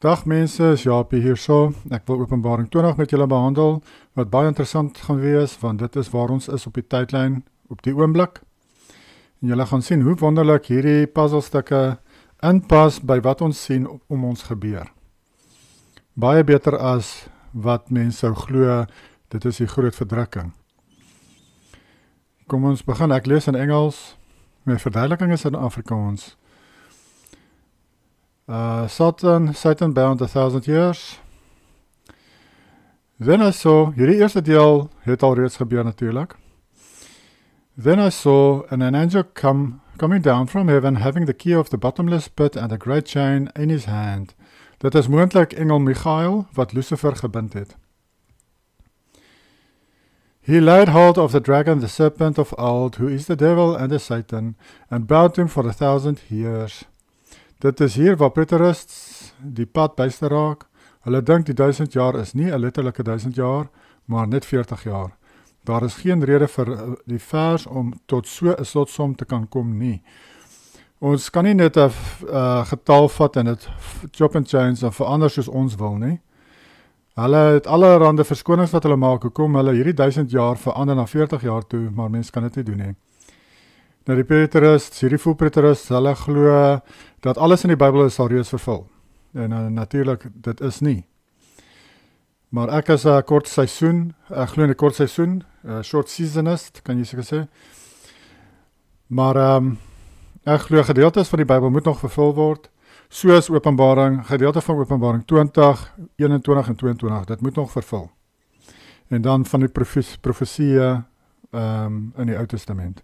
Dag mense, is Jaapie hier so. Ek wil Openbaring 20 met julle behandel, wat baie interessant gaan wees, want dit is waar ons is op die tydlyn, op die oomblik. En julle gaan sien hoe wonderlik hierdie puzzelstukke inpas by wat ons sien om ons gebeur. Baie beter as wat mense sou glo, dit is die groot verdrukking. Kom ons begin, ek lees in Engels, my verduideliking is in Afrikaans. Satan bound 1,000 years. Then I saw, hierdie eerste deel het al reeds gebeur natuurlijk. Then I saw an angel coming down from heaven, having the key of the bottomless pit and a great chain in his hand. Dit is moontlik engel Michael, wat Lucifer gebind het. He laid hold of the dragon, the serpent of old, who is the devil and the Satan, and bound him for 1,000 years. Dit is hier waar preterists die pad byste raak. Hulle dink die 1000 jaar is nie 'n letterlike 1000 jaar, maar net 40 jaar. Daar is geen rede vir die vers om tot so 'n slotsom te kan kom nie. Ons kan nie net 'n getal vat en dit chop and change en verander soos ons wil nie. Hulle het allerhande verskonings wat hulle maak, hoekom hulle hierdie 1000 jaar verander na 40 jaar toe, maar mens kan dit nie doen nie. Nou die preterists, hierdie preterists, hulle glo dat alles in die Bybel is al reeds vervul. En natuurlijk, dit is nie. Maar ek is 'n kort seisoen, ek glo in 'n kort seisoen, short seasonist, kan jy seker sê. Maar ek glo gedeeltes van die Bybel moet nog vervul word, soos Openbaring, gedeelte van Openbaring 20, 21 en 22, dit moet nog vervul. En dan van die profesieë in die Ou Testament.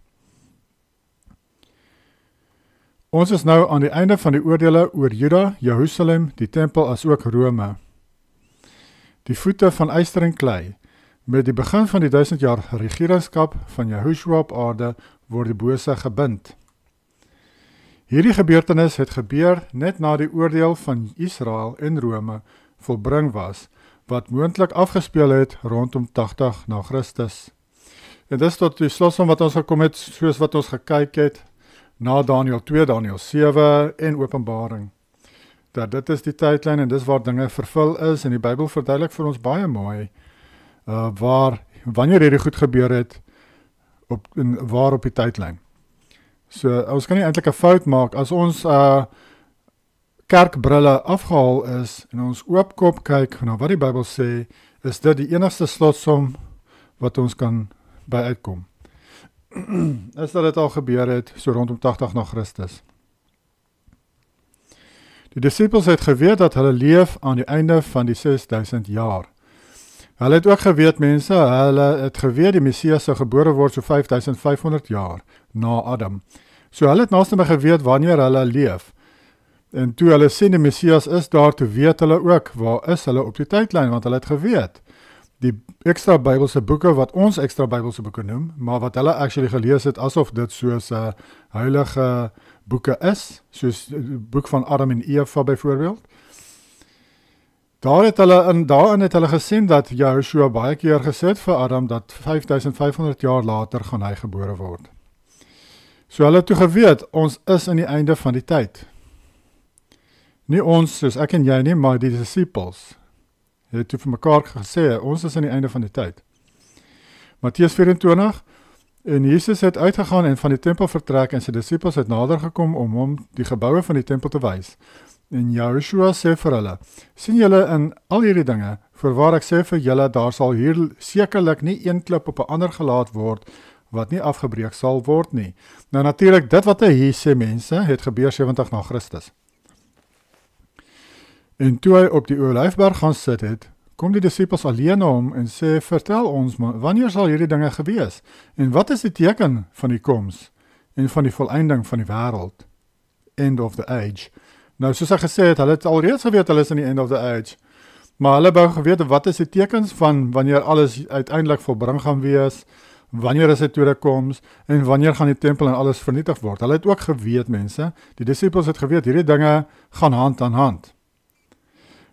Ons is nou aan die einde van die oordele oor Juda, Jerusalem, die tempel as ook Rome. Die voete van yster en klei, met die begin van die 1000 jaar regeringskap van Yahushua op aarde, word die bose gebind. Hierdie gebeurtenis het gebeur net na die oordeel van Israel en Rome volbring was, wat moontlik afgespeel het rondom 80 na Christus. En dis tot die slotsom wat ons gekom het, soos wat ons gekyk het, na Daniel 2, Daniel 7 en Openbaring. Dat dit is die tydlyn en dis waar dinge vervul is en die Bybel verduidelik vir ons baie mooi wanneer hierdie goed gebeur het waar op die tydlyn. So ons kan nie eintlik 'n fout maak as ons kerkbrille afgehaal is en ons oopkop kyk na wat die Bybel sê, is dit die enigste slotsom wat ons kan by uitkom. Is dat dit al gebeur het, so rondom 80 na Christus. Die disippels het geweet dat hulle leef aan die einde van die 6000 jaar. Hulle het ook geweet, mense, hulle het geweet die Messias sou gebore word so 5500 jaar na Adam. So hulle het naaste geweet wanneer hulle leef. En toe hulle sien die Messias is daar, toe weet hulle ook, waar is hulle op die tydlyn, want hulle het geweet. Die extra Bybelse boeke, wat ons extra Bybelse boeke noem, maar wat hulle actually gelees het, asof dit soos heilige boeke is, soos die boek van Adam en Eva byvoorbeeld. Daarin het hulle gesien dat Yahushua baie keer gesê het vir Adam, dat 5500 jaar later gaan hy gebore word. So hulle het toe geweet, ons is in die einde van die tyd. Nie ons, soos ek en jy nie, maar die disciples. Hy het toe vir mekaar gesê, ons is aan die einde van die tyd. Matteus 24, en Jesus het uitgegaan en van die tempel vertrek, en sy disciples het nader gekom om hom die geboue van die tempel te wys. En Yahushua sê vir hulle, sien julle in al hierdie dinge, voorwaar ek sê vir julle, daar sal hier sekerlik nie een klip op 'n ander gelaat word, wat nie afgebreek sal word nie. Nou natuurlik, dit wat hy hier sê mense, het gebeur 70 na Christus. En toe hy op die Olyfberg gaan sit het, kom die disippels alleen na hom en sê, vertel ons, wanneer sal hierdie dinge gewees? En wat is die teken van die koms en van die volleinding van die wêreld? End of the age. Nou, soos hy gesê het, hulle het alreeds geweet, hulle is in die end of the age. Maar hulle wou geweet, wat is die tekens van wanneer alles uiteindelik volbring gaan wees, wanneer is die tweede koms, en wanneer gaan die tempel en alles vernietig word? Hulle het ook geweet, mense, die disippels het geweet, hierdie dinge gaan hand aan hand.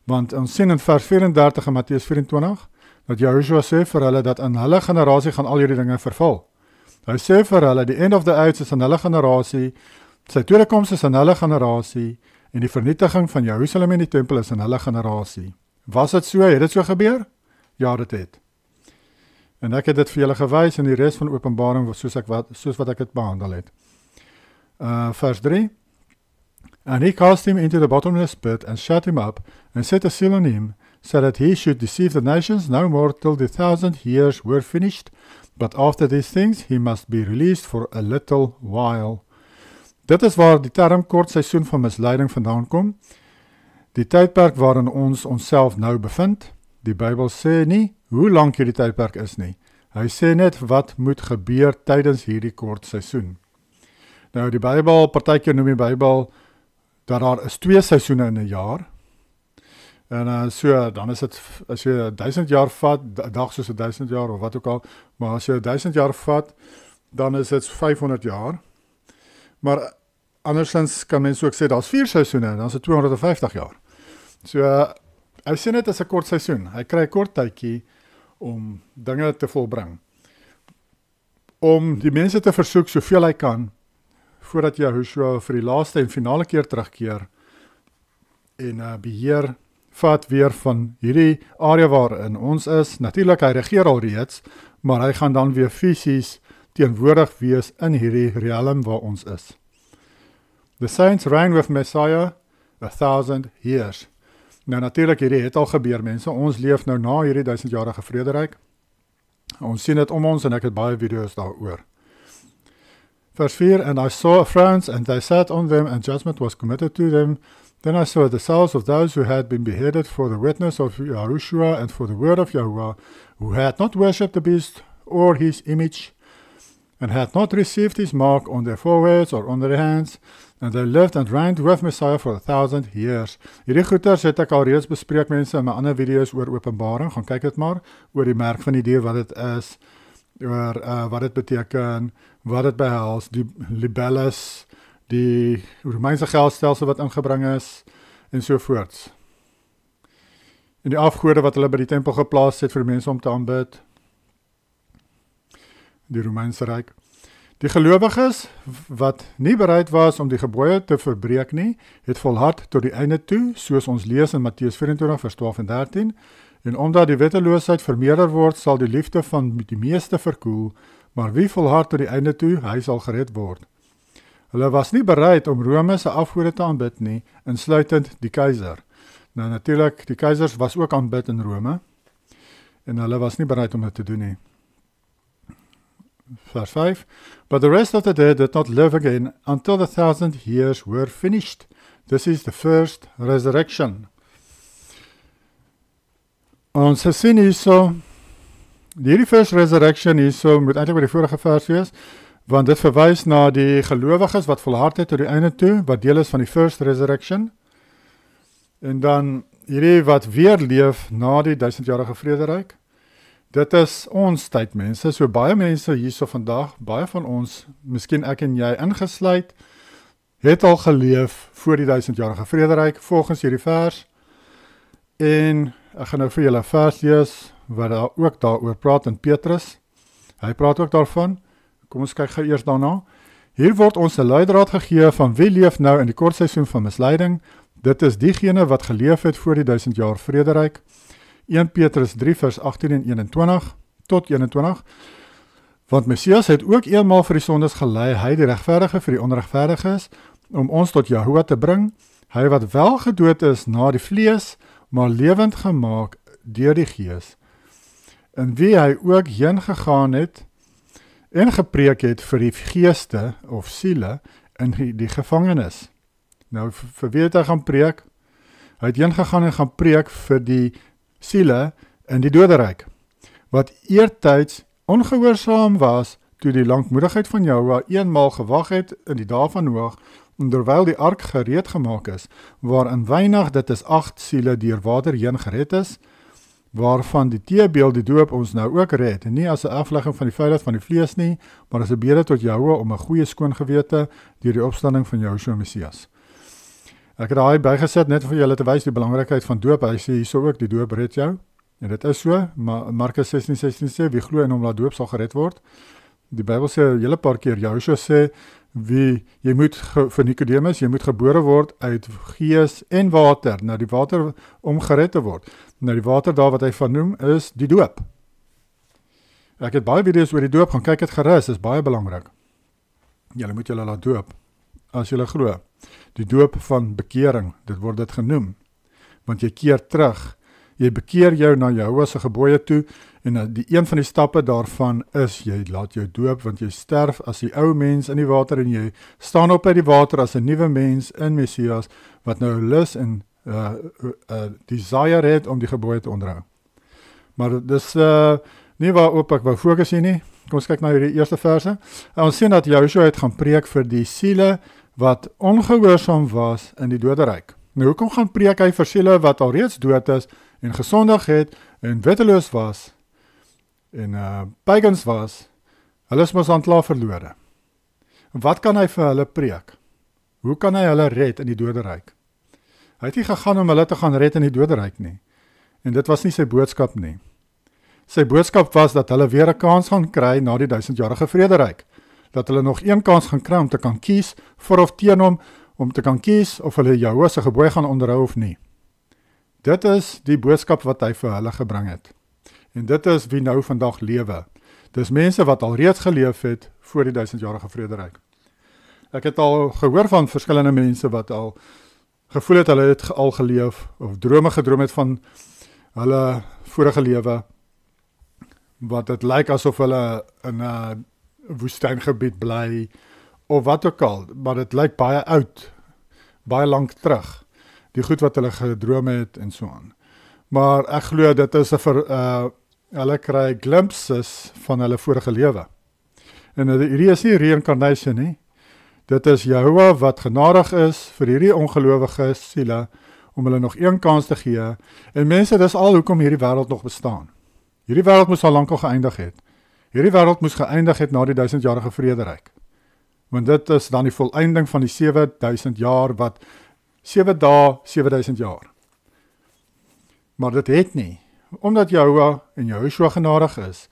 Want ons sien in vers 34 in Matteus 24, dat Yahushua sê vir hulle, dat in hulle generasie gaan al hierdie dinge vervul. Hy sê vir hulle, die end of the age is in hulle generasie, sy tweede koms is in hulle generasie, en die vernietiging van Jerusalem en die tempel is in hulle generasie. Was dit so? Het dit so gebeur? Ja, dit het. En ek het dit vir julle gewys in die res van Openbaring soos wat ek het behandel het. Vers 3. And he cast him into the bottomless pit and shut him up and set a seal on him, so that he should deceive the nations no more till the 1,000 years were finished. But after these things he must be released for a little while. Dit is waar die term kort seisoen van misleiding vandaan kom. Die tydperk waarin ons onsself nou bevind. Die Bybel sê nie hoe lank hierdie tydperk is nie. Hy sê net wat moet gebeur tydens hierdie kort seisoen. Nou die Bybel, partykeer noem die Bybel dat daar is 2 seisoene in 'n jaar. En so, dan is dit, as jy 1000 jaar vat, 'n dag soos 1000 jaar of wat ook al, maar as jy 1000 jaar vat, dan is dit 500 jaar. Maar andersins kan mens ook sê, daar is 4 seisoene, dan is dit 250 jaar. So, hy sê net as 'n kort seisoen, hy kry 'n kort tydjie om dinge te volbring. Om die mense te versoek soveel hy kan, voordat Yahushua vir die laaste en finale keer terugkeer en beheer vat weer van hierdie area waarin ons is. Natuurlik, hy regeer al reeds, maar hy gaan dan weer fisies teenwoordig wees in hierdie realm waar ons is. The saints reign with Messiah 1,000 years. Nou natuurlik, hierdie het al gebeur, mense. Ons leef nou na hierdie 1000-jarige vrederyk. Ons sien dit om ons en ek het baie video's daaroor. Verse 4, and I saw thrones, and they sat on them, and judgment was committed to them. Then I saw the souls of those who had been beheaded for the witness of Yahushua and for the word of Yahuwah, who had not worshipped the beast or his image, and had not received his mark on their foreheads or on their hands, and they lived and reigned with Messiah for 1,000 years. Hierdie goeters het ek al reeds bespreek, mense, in my ander video's oor Openbaring. Gaan kyk dit maar, oor die merk van die dier, wat dit is, oor wat dit beteken, wat dit behels, die libelles, die Romeinse geldstelsel wat ingebring is, en sovoorts. En die afgode wat hulle by die tempel geplaas het vir die mense om te aanbid, die Romeinse Ryk. Die gelowiges wat nie bereid was om die gebooie te verbreek nie, het volhard tot die einde toe, soos ons lees in Matteus 24 vers 12 en 13, en omdat die wetteloosheid vermeerder word, sal die liefde van die meeste verkoel, maar wie volhard tot die einde toe, hy sal gered word. Hulle was nie bereid om Rome se afgode te aanbid nie, insluitend die keiser. Nou natuurlik, die keisers was ook aanbid in Rome, en hulle was nie bereid om dit te doen nie. Verse 5, but the rest of the dead did not live again until the 1,000 years were finished. This is the first resurrection. Ons sien hierso, die first resurrection hierso moet eintlik by die vorige vers wees, want dit verwys na die gelowiges wat volhard het tot die einde toe, wat deel is van die first resurrection, en dan hierdie wat weer leef na die 1000-jarige vrederyk. Dit is ons tyd, mense, so baie mense hierso vandag, baie van ons, miskien ek en jy ingesluit, het al geleef voor die 1000-jarige vrederyk, volgens hierdie vers, en ek gaan nou vir julle vers lees, wat daar ook daaroor praat in Petrus, hy praat ook daarvan, kom ons kyk gou eers daarna. Hier word ons 'n leidraad gegee van wie leef nou in die kort seisoen van misleiding. Dit is diegene wat geleef het voor die 1000 jaar vrederyk. 1 Petrus 3 vers 18 en 21 tot 21. Want Messias het ook eenmaal vir die sondes gelei, hy die regverdige vir die onregverdiges, om ons tot Yahuwah te bring, hy wat wel gedood is na die vlees, maar lewend gemaak deur die gees, in wie hy ook heen gegaan het, en gepreek het vir die geeste of siele in die gevangenis. Nou, vir wie het hy gaan preek? Hy het heen gegaan en gaan preek vir die siele in die doderyk, wat eertyds ongehoorsaam was, toe die lankmoedigheid van Yahuwah eenmaal gewag het in die dae van Noag, en terwyl die ark gereed gemaak is, waarin weinig, dit is 8 siele deur water heen gered is, waarvan die teebeeld die doop ons nou ook red, en nie as 'n aflegging van die vuilheid van die vlees nie, maar as 'n bede tot Yahuwah om 'n goeie skoon gewete deur die opstanding van Yahushua Messias. Ek het daai bygesit net vir julle te wys die belangrikheid van doop. Hy sê hierso ook die doop red jou, en dit is so, maar Markus 16:16 sê wie glo in hom laat doop sal gered word. Die Bybel sê 'n hele paar keer, Yahushua sê jy moet vir Nicodemus, jy moet gebore word uit gees en water, nou die water om gered te word. Nou die water daar wat hy van noem is die doop. Ek het baie video's oor die doop, gaan kyk het gerus, is baie belangrik. Julle moet julle laat doop, as julle glo. Die doop van bekering, dit word dit genoem, want jy keer terug, jy bekeer jou na Jehovah se gebooie toe, en die een van die stappe daarvan is, jy laat jou doop, want jy sterf as die ou mens in die water, en jy staan op uit die water as 'n nuwe mens in Messias, wat nou lus en desire het om die gebooie te onderhou. Maar dis nie waarop ek wou fokus hier nie. Kom ons kyk na die eerste verse. Ons sien dat Joshua het gaan preek vir die siele wat ongehoorsaam was in die doderyk. Nou hoekom gaan preek hy vir siele wat al reeds dood is en gesondig het en wetteloos was en pagans was? Hulle is mos aan klaar verlore. Wat kan hy vir hulle preek? Hoe kan hy hulle red in die doderyk? Hy het nie gegaan om hulle te gaan red in die doderyk nie. En dit was nie sy boodskap nie. Sy boodskap was dat hulle weer 'n kans gaan kry na die 1000-jarige vrederyk. Dat hulle nog een kans gaan kry om te kan kies vir of teen hom, om te kan kies of hulle Jehovah se gebooie gaan onderhou of nie. Dit is die boodskap wat hy vir hulle gebring het. En dit is wie nou vandag lewe. Dis mense wat al reeds geleef het voor die 1000-jarige vrederyk. Ek het al gehoor van verskillende mense wat al gevoel het hulle het al geleef, of drome gedroom het van hulle vorige lewe, wat het lyk asof hulle in 'n woestyngebied bly, of wat ook al, maar dit lyk baie oud, baie lank terug, die goed wat hulle gedroom het en so aan. Maar ek glo dit is hulle kry glimpses van hulle vorige lewe. En hierdie is nie reïncarnation nie, dit is Jehovah wat genadig is vir hierdie ongelowige siele, om hulle nog een kans te gee, en mense, dis al hoekom hierdie wêreld nog bestaan. Hierdie wêreld moes al lank al geëindig het. Hierdie wêreld moes geëindig het na die 1000-jarige vrederyk. Want dit is dan die volëinding van die 7000 jaar, wat 7 dae, 7000 jaar. Maar dit het nie. Omdat Jehovah en Joshua genadig is,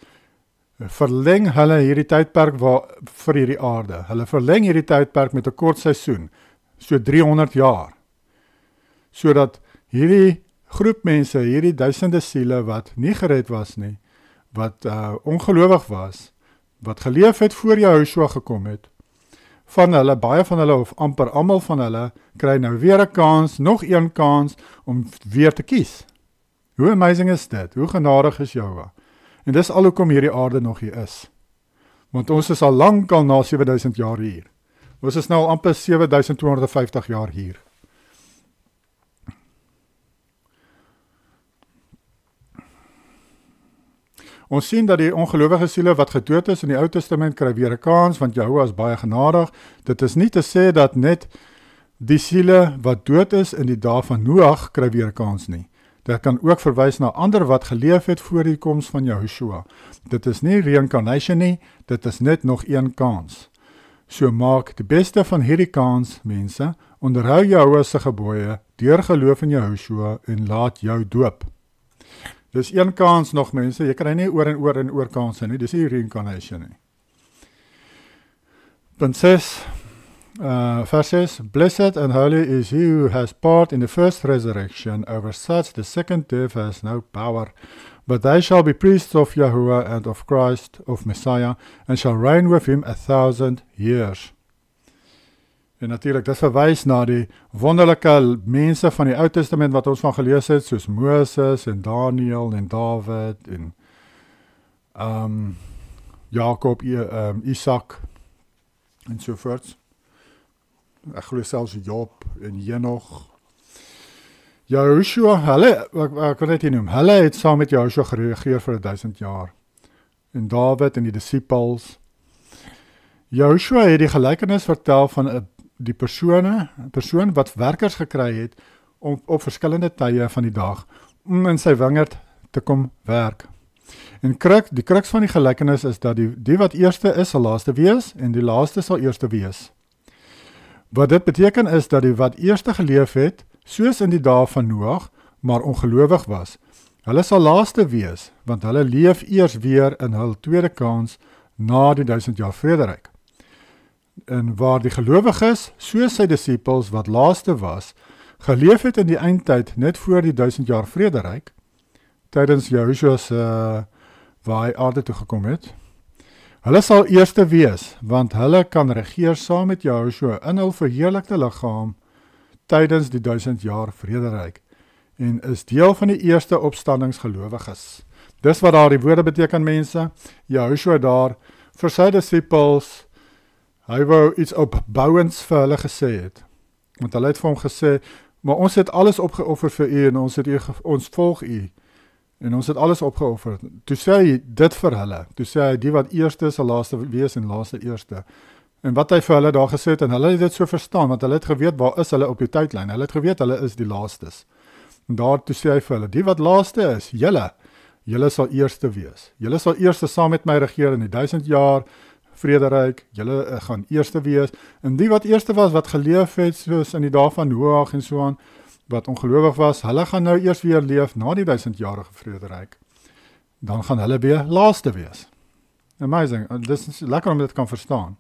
verleng hulle hierdie tydperk vir hierdie aarde. Hulle verleng hierdie tydperk met 'n kort seisoen, so 300 jaar. Sodat hierdie groep mense, hierdie duisende siele wat nie gered was nie, wat ongelowig was, wat geleef het voor Joshua gekom het, baie van hulle of amper almal van hulle, kry nou weer 'n kans, nog een kans, om weer te kies. Hoe amazing is dit? Hoe genadig is Jehovah? En dis al hoekom hierdie aarde nog hier is. Want ons is al lank al na 7000 jaar hier. Ons is nou al amper 7250 jaar hier. Ons sien dat die ongelowige siele wat gedood is in die Ou Testament kry weer 'n kans, want Jehovah is baie genadig. Dit is nie te sê dat net die siele wat dood is in die dae van Noag kry weer 'n kans nie. Dit kan ook verwys na ander wat geleef het voor die koms van Joshua. Dit is nie reïncarnation nie, dit is net nog een kans. So maak die beste van hierdie kans, mense, onderhou Jehovah se gebooie deur geloof in Joshua en laat jou doop. Dis een kans nog, mense, jy kry nie oor en oor kanse nie, dis nie reïncarnation nie. Punt 6, verse 6, Blessed and holy is he who has part in the first resurrection, over such the second death has no power, but they shall be priests of Yahuwah and of Christ, of Messiah, and shall reign with him 1000 years. En natuurlijk, dit verwys na die wonderlike mense van die Ou Testament wat ons van gelees het, soos Moses en Daniel en David en Jakob, Isaac en sovoorts. Ek glo selfs Job en Henoch. Joshua, ek wil net hier noem, hulle het saam met Joshua geregeer vir 1000 jaar. En David en die disciples. Joshua het die gelykenis vertel van die persoon wat werkers gekry het op verskillende tye van die dag om in sy wingerd te kom werk. En die kruks van die gelykenis is dat die wat eerste is sal laaste wees en die laaste sal eerste wees. Wat dit beteken is dat die wat eerste geleef het, soos in die dae van Noag, maar ongelowig was, hulle sal laaste wees, want hulle leef eers weer in hul tweede kans na die 1000 jaar vrederyk. en waar die gelowiges, soos sy disippels wat laaste was, geleef het in die eindtyd net voor die 1000 jaar vrederyk, tydens Joshua se waar hy aarde toe gekom het. Hulle sal eerste wees, want hulle kan regeer saam met Joshua in hul verheerlikte liggaam tydens die 1000 jaar vrederyk en is deel van die eerste opstandingsgelowiges. Dis wat daar die woorde beteken, mense. Joshua daar vir sy disippels, hy wou iets opbouends vir hulle gesê het. Want hulle het vir hom gesê, maar ons het alles opgeoffer vir u en ons volg u. En ons het alles opgeoffer. Toe sê hy dit vir hulle. Toe sê hy, die wat eerste sal laaste wees en laaste eerste. En wat hy vir hulle daar gesê het, en hulle het dit so verstaan, want hulle het geweet waar is hulle op die tydlyn. Hulle het geweet hulle is die laastes. En daar toe sê hy vir hulle, die wat laaste is, julle sal eerste wees. Julle sal eerste saam met my regeer in die 1000 jaar vrederyk. Julle gaan eerste wees. En die wat eerste was, wat geleef het, soos in die dae van Noag en so aan, wat ongelowig was, hulle gaan nou eers weer leef na die 1000-jarige vrederyk. Dan gaan hulle weer laaste wees. Amazing, dis is lekker om dit kan verstaan.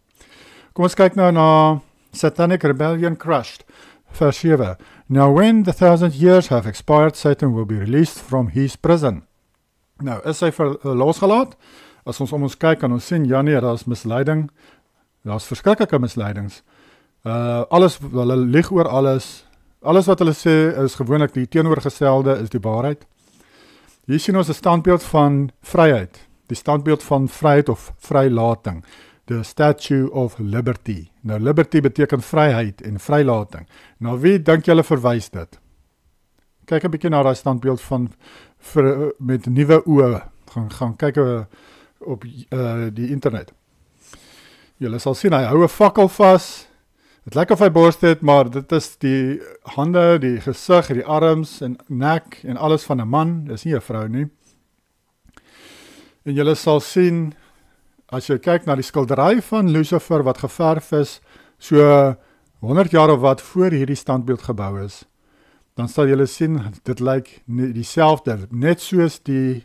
Kom ons kyk nou na Satanic Rebellion Crushed, vers 7. Now when the 1000 years have expired, Satan will be released from his prison. Nou, is hy losgelaat? As ons om ons kyk, kan ons sien, ja nee, daar is misleiding, daar is verskriklike misleidings. Hulle lieg oor alles wat hulle sê is gewoonlik die teenoorgestelde, is die waarheid. Hier sien ons 'n standbeeld van vryheid, die standbeeld van vryheid of vrylating, the Statue of Liberty. Nou, liberty beteken vryheid en vrylating. Nou, wie dink julle verwys dit? Kyk 'n bietjie na daai standbeeld van met nuwe oë, gaan kyk op die internet. Julle sal sien, hy hou 'n fakkel vas. Het lyk of hy borst het, maar dit is die hande, die gesig, die arms en nek en alles van 'n man, dis nie 'n vrou nie. En julle sal sien, as jy kyk na die skildery van Lucifer wat geverf is, so 100 jaar of wat voor hierdie standbeeld gebou is, dan sal julle sien, dit lyk dieselfde, net soos die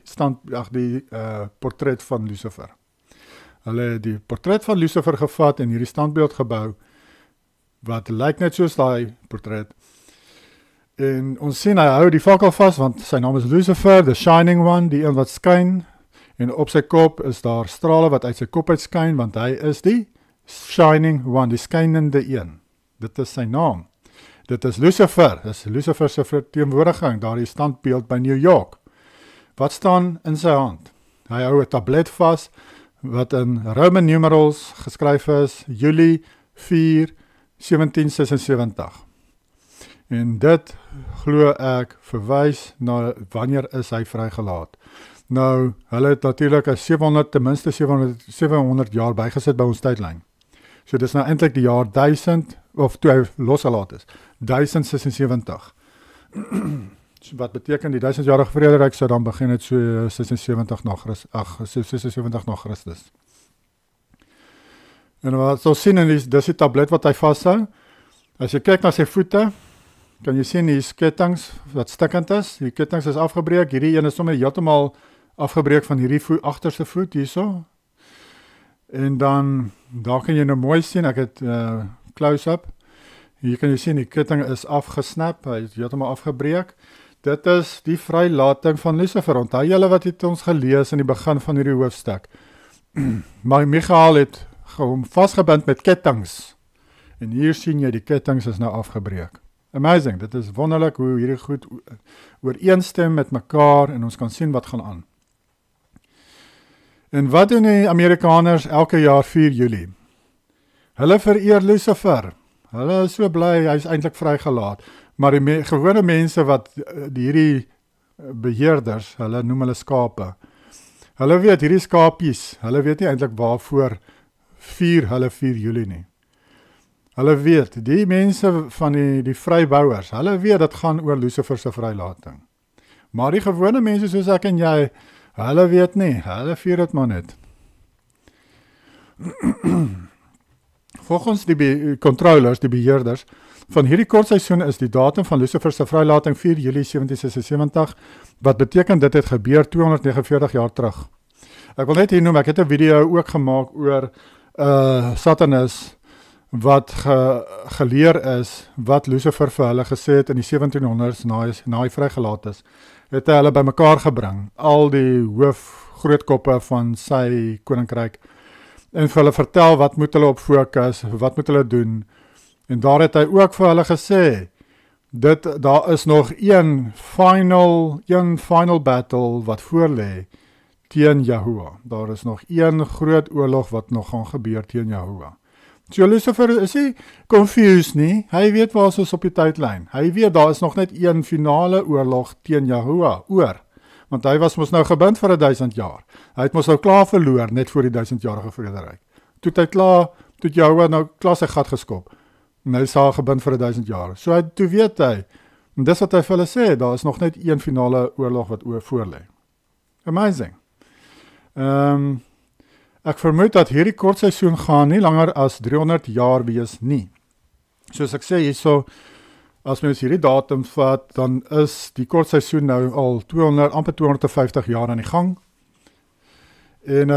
portret van Lucifer. Hulle het die portret van Lucifer gevat en hierdie standbeeld gebou, wat lyk net soos daai portret. En ons sien, hy hou die fakkel vas, want sy naam is Lucifer, the shining one, die een wat skyn, en op sy kop is daar strale wat uit sy kop uitskyn, want hy is die shining one, die skynende een. Dit is sy naam. Dit is Lucifer, dit is Lucifer se verteenwoordiging, daar die standbeeld by New York. Wat staan in sy hand? Hy hou 'n tablet vas, wat in Roman numerals geskryf is, Julie 4, 1776. En dit, glo ek, verwys na wanneer is hy vrygelaat. Nou, hulle het natuurlik 700, ten minste 700 jaar bygesit by ons tydlyn. So dis nou eintlik die jaar 1000, of toe hy losgelaat is, 1076. So wat beteken die 1000-jarige vrederyk sou dan begin het so 76 na Christus. En wat ons sien, dis die tablet wat hy vashou. As jy kyk na sy voete, kan jy sien die kettings wat stikkend is. Die kettings is afgebreek. Hierdie een is sommer heeltemal afgebreek van hierdie agterste voet hierso. En dan, daar kan jy nou mooi sien, ek het close-up. Hier kan jy sien, die ketting is afgesnap, hy is heeltemal afgebreek. Dit is die vrylating van Lucifer. Onthou julle wat het ons gelees in die begin van hierdie hoofstuk. Maar Michael het hom vasgebind met kettings. En hier sien jy, die kettings is nou afgebreek. Amazing, dit is wonderlik hoe hierdie goed ooreenstem met mekaar en ons kan sien wat gaan aan. En wat doen die Amerikaners elke jaar 4 Julie? Hulle vereer Lucifer. Hulle is so bly, hy is eintlik vrygelaat. Maar die gewone mense wat hierdie beheerders, hulle noem hulle skape. Hulle weet, hierdie skapies, hulle weet nie eintlik waarvoor hulle 4 Julie nie. Hulle weet, die mense van die vrybouers, hulle weet dit gaan oor Lucifer se vrylating. Maar die gewone mense soos ek en jy, hulle weet nie, hulle vier dit maar net. Volgens die controllers, die beheerders, van hierdie kortseisoen is die datum van Lucifer se vrylating 4 Julie 1776, wat beteken dit het gebeur 249 jaar terug. Ek wil net hier noem, ek het 'n video ook gemaak oor Satanus, wat geleer is, wat Lucifer vir hulle gesê het in die 1700s, na hy vrygelaat is, het hy hulle bymekaar gebring, al die grootkoppe van sy koninkryk, en vir hulle vertel wat moet hulle op fokus, wat moet hulle doen, en daar het hy ook vir hulle gesê, daar is nog een final battle wat voorlê teen Yahuwah. Daar is nog een groot oorlog wat nog gaan gebeur teen Yahuwah. So Lucifer is nie confused nie, hy weet waar ons op die tydlyn. Hy weet daar is nog net een finale oorlog teen Yahuwah want hy was mos nou gebind vir 1000 jaar. Hy het mos nou klaar verloor net voor die 1000-jarige vrederyk. Toe Yahuwah nou klaar sy gat geskop. En hy is al gebind vir 1000 jaar. So toe weet hy, en dis wat hy vir hulle sê, daar is nog net een finale oorlog wat voorlê. Amazing. Ek vermoed dat hierdie kortseisoen gaan nie langer as 300 jaar wees nie. Soos ek sê hierso, as mens hierdie datum vat, dan is die kortseisoen nou al amper 250 jaar aan die gang. En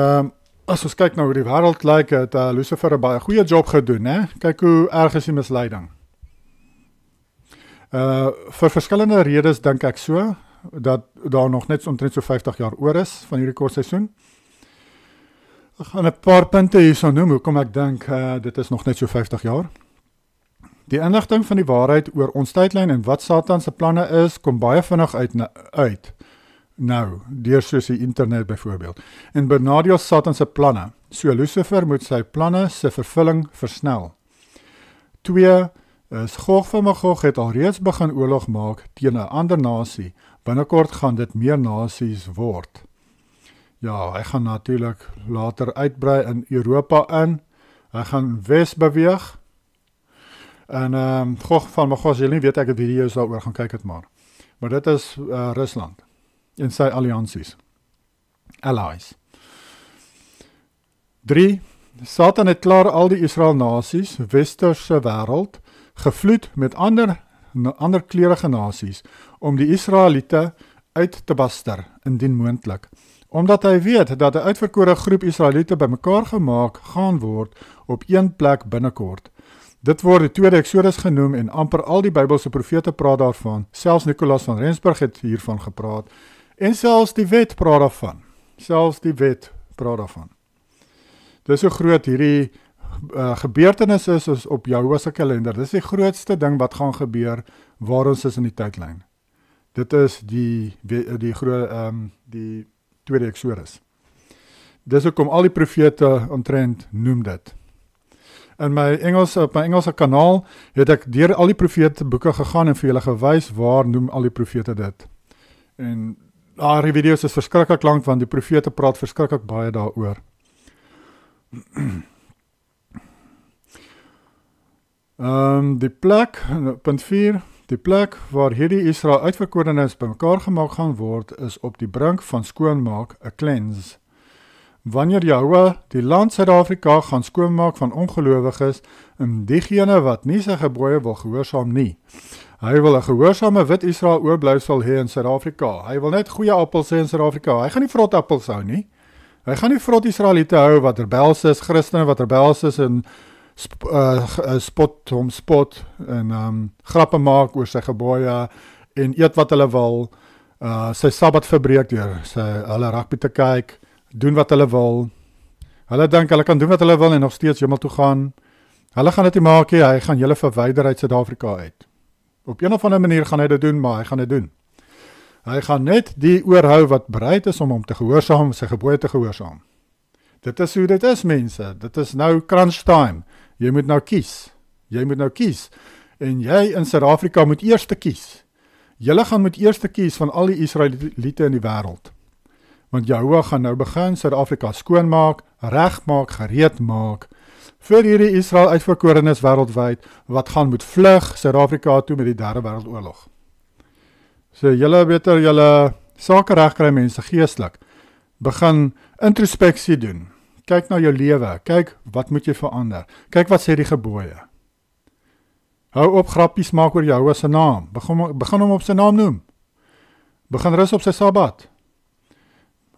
as ons kyk nou hoe die wêreld lyk, het Lucifer 'n baie goeie job gedoen, hè? Kyk hoe erg is die misleiding. Vir verskillende redes dink ek so, dat daar nog net omtrent so 50 jaar oor is van hierdie kortseisoen. Ek gaan 'n paar punte hierso noem, hoekom ek dink dit is nog net so 50 jaar. Die inligting van die waarheid oor ons tydlyn en wat Satan se planne is, kom baie vinnig uit. Nou, deur soos die internet byvoorbeeld. En benadeel Satan se planne. So Lucifer moet sy planne se vervulling versnel. 2 is Gog van Magog het alreeds begin oorlog maak teen 'n ander nasie. Binnekort gaan dit meer nasies word. Ja, hy gaan natuurlik later uitbrei in Europa in. Hy gaan wes beweeg. En Gog van Magog, as jy nie weet, ek het video's daaroor gaan kyk het maar. Maar dit is Rusland en sy alliansies. Allies. 3. Satan het klaar al die Israel nasies, westerse wêreld, gevloed met ander kleurige nasies, om die Israeliete uit te baster, indien moontlik. Omdat hy weet dat 'n uitverkore groep Israeliete bymekaar gemaak gaan word op een plek binnekort. Dit word die tweede Exodus genoem en amper al die Bybelse profete praat daarvan. Selfs Nicolaas van Rensburg het hiervan gepraat. En selfs die wet praat daarvan. Dis so groot hierdie gebeurtenis is op Yahuwah se kalender. Dis die grootste ding wat gaan gebeur waar ons is in die tydlyn. Dit is die tweede Exodus. Dis hoekom al die profete omtrent noem dit. Op my Engelse kanaal het ek deur al die profete boeke gegaan en vir julle gewys waar noem al die profete dit. En die video's is verskriklik lank want die profete praat verskriklik baie daaroor. Die plek, punt 4, die plek waar hierdie Israel uitverkorenes bymekaar gemaak gaan word is op die brink van skoonmaak, 'n cleanse. Wanneer Yahuwah die land Suid-Afrika gaan skoonmaak van ongelowiges en diegene wat nie sy gebooie wil gehoorsaam nie. Hy wil 'n gehoorsame wit Israel oorblyfsel hê in Suid-Afrika. Hy wil net goeie appels hê in Suid-Afrika. Hy gaan nie vrot appels hou nie. Hy gaan nie vrot Israeliete hou wat rebels is, Christene wat rebels is en spot en grappe maak oor sy gebooie en eet wat hulle wil, sy Sabbat verbreek deur hulle rugby te kyk, doen wat hulle wil. Hulle dink hulle kan doen wat hulle wil en nog steeds hemel toe gaan. Hulle gaan dit nie maak nie, hy gaan julle verwyder uit Suid-Afrika uit. Op een of ander manier gaan hy dit doen, maar hy gaan dit doen. Hy gaan net die oorhou wat bereid is om hom te gehoorsaam, sy gebooie te gehoorsaam. Dit is hoe dit is, mense. Dit is nou crunch time. Jy moet nou kies. En jy in Suid-Afrika moet eers kies. Julle gaan moet eers kies van al die Israeliete in die wêreld. Want Yahuwah gaan nou begin Suid-Afrika skoonmaak, regmaak, gereed maak vir hierdie Israel uitverkorenes wêreldwyd wat gaan moet vlug Suid-Afrika toe met die derde wêreldoorlog. So julle beter julle sake regkry mense geestelik. Begin introspeksie doen. Kyk na jou lewe, kyk wat moet jy verander. Kyk wat sê die gebooie. Hou op grappies maak oor Yahuwah se naam. Begin hom op sy naam noem. Begin rus op sy Sabbat.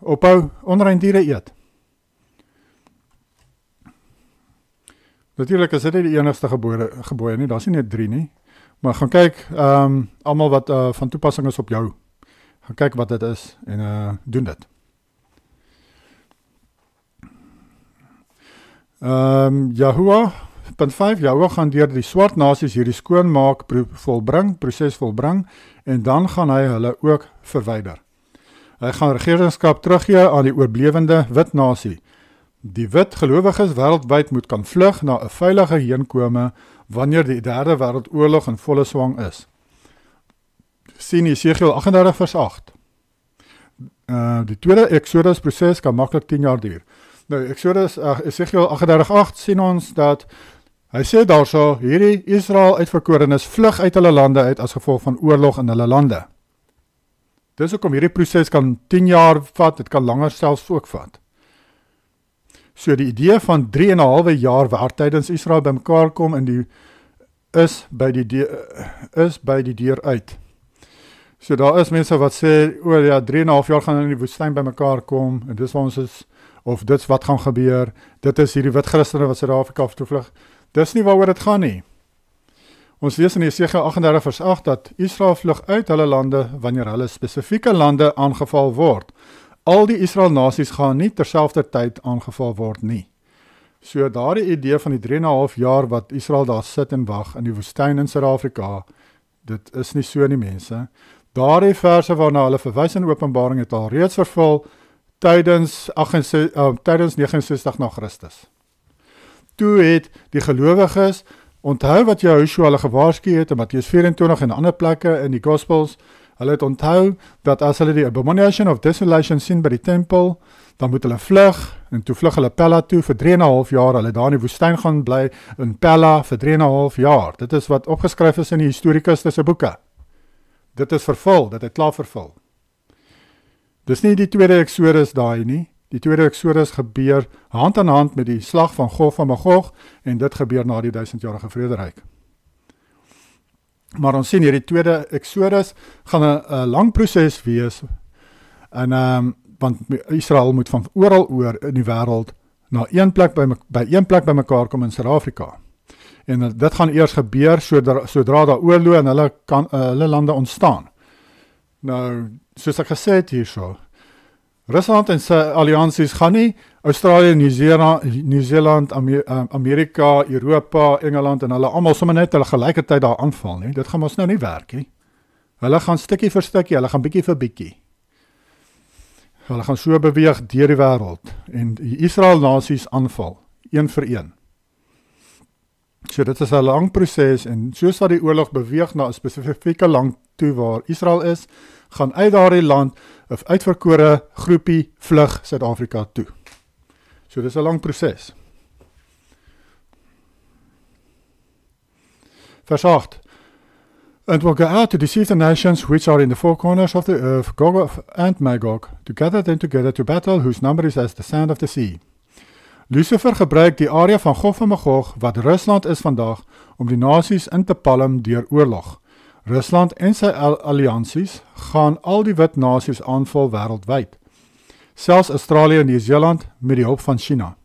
Ophou onrein diere eet. Natuurlik is dit nie die enigste gebooie nie, daar is nie net 3 nie, maar gaan kyk, almal wat van toepassing is op jou, gaan kyk wat dit is, en doen dit. Yahuwah, punt 5, Yahuwah gaan deur die swart nasies hierdie skoonmaak proses volbring, en dan gaan hy hulle ook verwyder. Hy gaan regeringskap teruggee aan die oorblewende wit nasie. Die wit gelowiges wêreldwyd moet kan vlug na 'n veilige heenkome wanneer die derde wêreldoorlog in volle swang is. Sien Jesegiel 38 vers 8. Die tweede Exodus proses kan maklik 10 jaar duur. Nou, Jesegiel 38:8 sien ons dat hy sê daarso, hierdie Israel uitverkorenes vlug uit hulle lande uit as gevolg van oorlog in hulle lande. Dis hoekom hierdie proses kan 10 jaar vat, dit kan langer selfs ook vat. So die idee van 3,5 jaar waar tydens Israel bymekaar kom en is by die deur uit. So daar is mense wat sê, 3,5 jaar gaan in die woestyn bymekaar kom, en dis waar ons is, of dit's wat gaan gebeur, dit is hierdie wit Christene wat Suid-Afrika toevlug. Dis nie waaroor dit gaan nie. Ons lees in Jesegiel 38 vers 8 dat Israel vlug uit hulle lande wanneer hulle spesifieke lande aangeval word. Al die Israel nasies gaan nie terselfdertyd aangeval word nie. So daardie idee van die 3,5 jaar wat Israel daar sit en wag in die woestyn in Suid-Afrika, dit is nie so nie mense. Daardie verse waarna hulle verwys in Openbaring het al reeds vervul tydens 69 na Christus. Toe het die gelowiges, onthou wat Yahushua hulle gewaarsku het in Matteus 24 en ander plekke in die Gospels, hulle het onthou dat as hulle die abomination of desolation sien by die tempel, dan moet hulle vlug, en toe vlug hulle Pella toe vir 3,5 jaar, hulle daar in die woestyn gaan bly in Pella vir 3,5 jaar. Dit is wat opgeskryf is in die historikus se boeke. Dit is vervul, dit het klaar vervul. Dis nie die tweede Exodus daai nie. Die tweede Exodus gebeur hand aan hand met die slag van Gog en Magog, en dit gebeur na die 1000-jarige vrederyk. Maar ons sien hierdie tweede Exodus gaan 'n lang proses wees, en want Israel moet van oral oor in die wêreld na een plek by mekaar kom in Suid-Afrika. En dit gaan eers gebeur sodra daar oorlog en hulle lande ontstaan. Nou, soos ek gesê het hierso, Rusland en sy alliansies gaan nie Australië, Nieu-Seeland, Amerika, Europa, Engeland en hulle almal sommer net hulle gelykertyd daar aanval nie. Dit gaan ons nou nie werk nie. Hulle gaan stukkie vir stukkie, hulle gaan bietjie vir bietjie. Hulle gaan so beweeg deur die wêreld en die Israel nasies aanval, een vir een. So dit is 'n lang proses, en soos wat die oorlog beweeg na 'n spesifieke land toe waar Israel is, gaan uit daardie land 'n uitverkore groepie vlug Suid-Afrika toe. So dit is 'n lang proses. Vers 8. And will go out to deceive the nations which are in the four corners of the earth, Gog and Magog, to gather them together to battle, whose number is as the sand of the sea. Lucifer gebruik die area van Gog en Magog, wat Rusland is vandag, om die nasies in te palm deur oorlog. Rusland en sy alliansies gaan al die wit nasies aanval wêreldwyd. Selfs Australië en Nieu-Seeland met die hulp van China.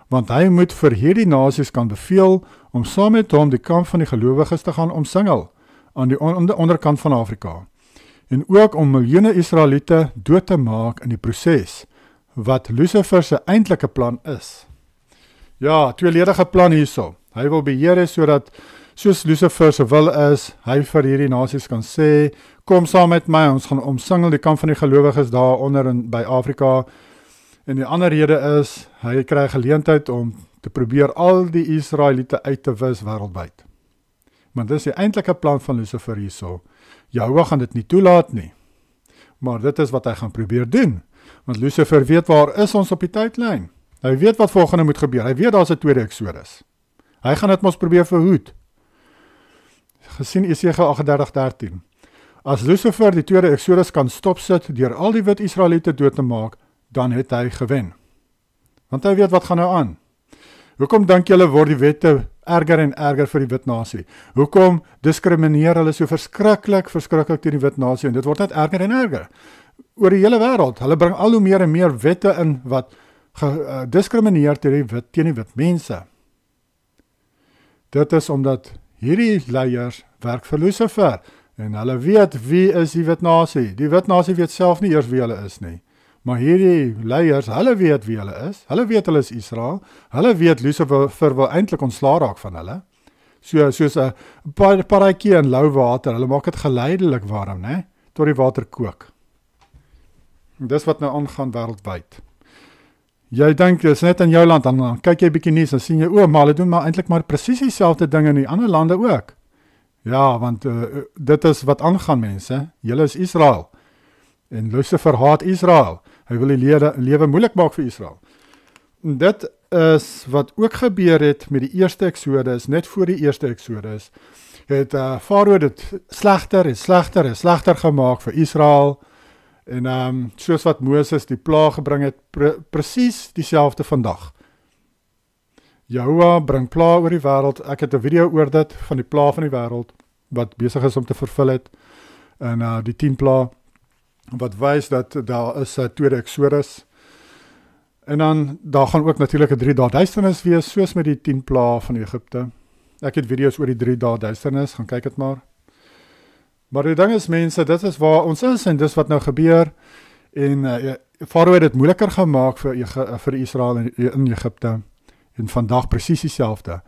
Want hy moet vir hierdie nasies kan beveel om saam met hom die kamp van die gelowiges te gaan omsingel aan die onderkant van Afrika. En ook om miljoene Israeliete dood te maak in die proses, wat Lucifer se eintlike plan is. Ja, tweeledige plan hierso. Hy wil beheer sodat, soos Lucifer se wil is, hy vir hierdie nasies kan sê, kom saam met my, ons gaan omsingel die kamp van die gelowiges daar onder by Afrika. En die ander rede is, hy kry geleentheid om te probeer al die Israeliete uit te wis wêreldwyd. Maar dis die eintlike plan van Lucifer hierso. Yahuwah gaan dit nie toelaat nie. Maar dit is wat hy gaan probeer doen. Want Lucifer weet waar is ons op die tydlyn. Hy weet wat volgende moet gebeur. Hy weet daar's 'n tweede Exodus. Hy gaan dit mos probeer verhoed. Gesien Jesegiel 38:13. As Lucifer die tweede Exodus kan stopsit deur al die wit Israeliete dood te maak, dan het hy gewen. Want hy weet wat gaan nou aan. Hoekom dink julle word die wette erger en erger vir die wit nasie? Hoekom diskrimineer hulle so verskriklik teen die wit nasie? En dit word net erger en erger. Oor die hele wêreld. Hulle bring al hoe meer en meer wette in wat diskrimineer teen die wit mense. Dit is omdat hierdie leiers werk vir Lucifer, en hulle weet wie is die wit nasie. Die wit nasie weet self nie eers wie hulle is nie. Maar hierdie leiers, hulle weet wie hulle is. Hulle weet hulle is Israel. Hulle weet Lucifer wil eintlik ontslaa raak van hulle. Soos 'n paradjie in lou water. Hulle maak dit geleidelik warm, né? Tot die water kook. Dis wat nou aangaan wêreldwyd. Jy dink, dis net in jou land, dan kyk jy bietjie nuus, dan sien jy, maar hulle doen maar eintlik maar presies dieselfde ding in die ander lande ook. Ja, want dit is wat aangaan, mense. Julle is Israel. En Lucifer haat Israel. Hy wil die lewe moeilik maak vir Israel. En dit is wat ook gebeur het met die eerste Exodus, net voor die eerste Exodus, het Farao dit slegter gemaak vir Israel, en soos wat Moses die plaag gebring het, presies dieselfde vandag. Jahoua bring plaag oor die wêreld. Ek het 'n video oor dit, van die plaag van die wêreld, wat besig is om te vervul het, en die 10 plaag, wat wys dat daar is 'n tweede Exodus. En dan, daar gaan ook natuurlik 'n 3 dae duisternis wees, soos met die 10 plaag van Egipte. Ek het video's oor die 3 dae duisternis, gaan kyk dit maar. Maar die ding is, mense, dit is waar ons is, en dis wat nou gebeur, en Farao het dit moeiliker gemaak vir Israel in Egipte, en vandag presies dieselfde.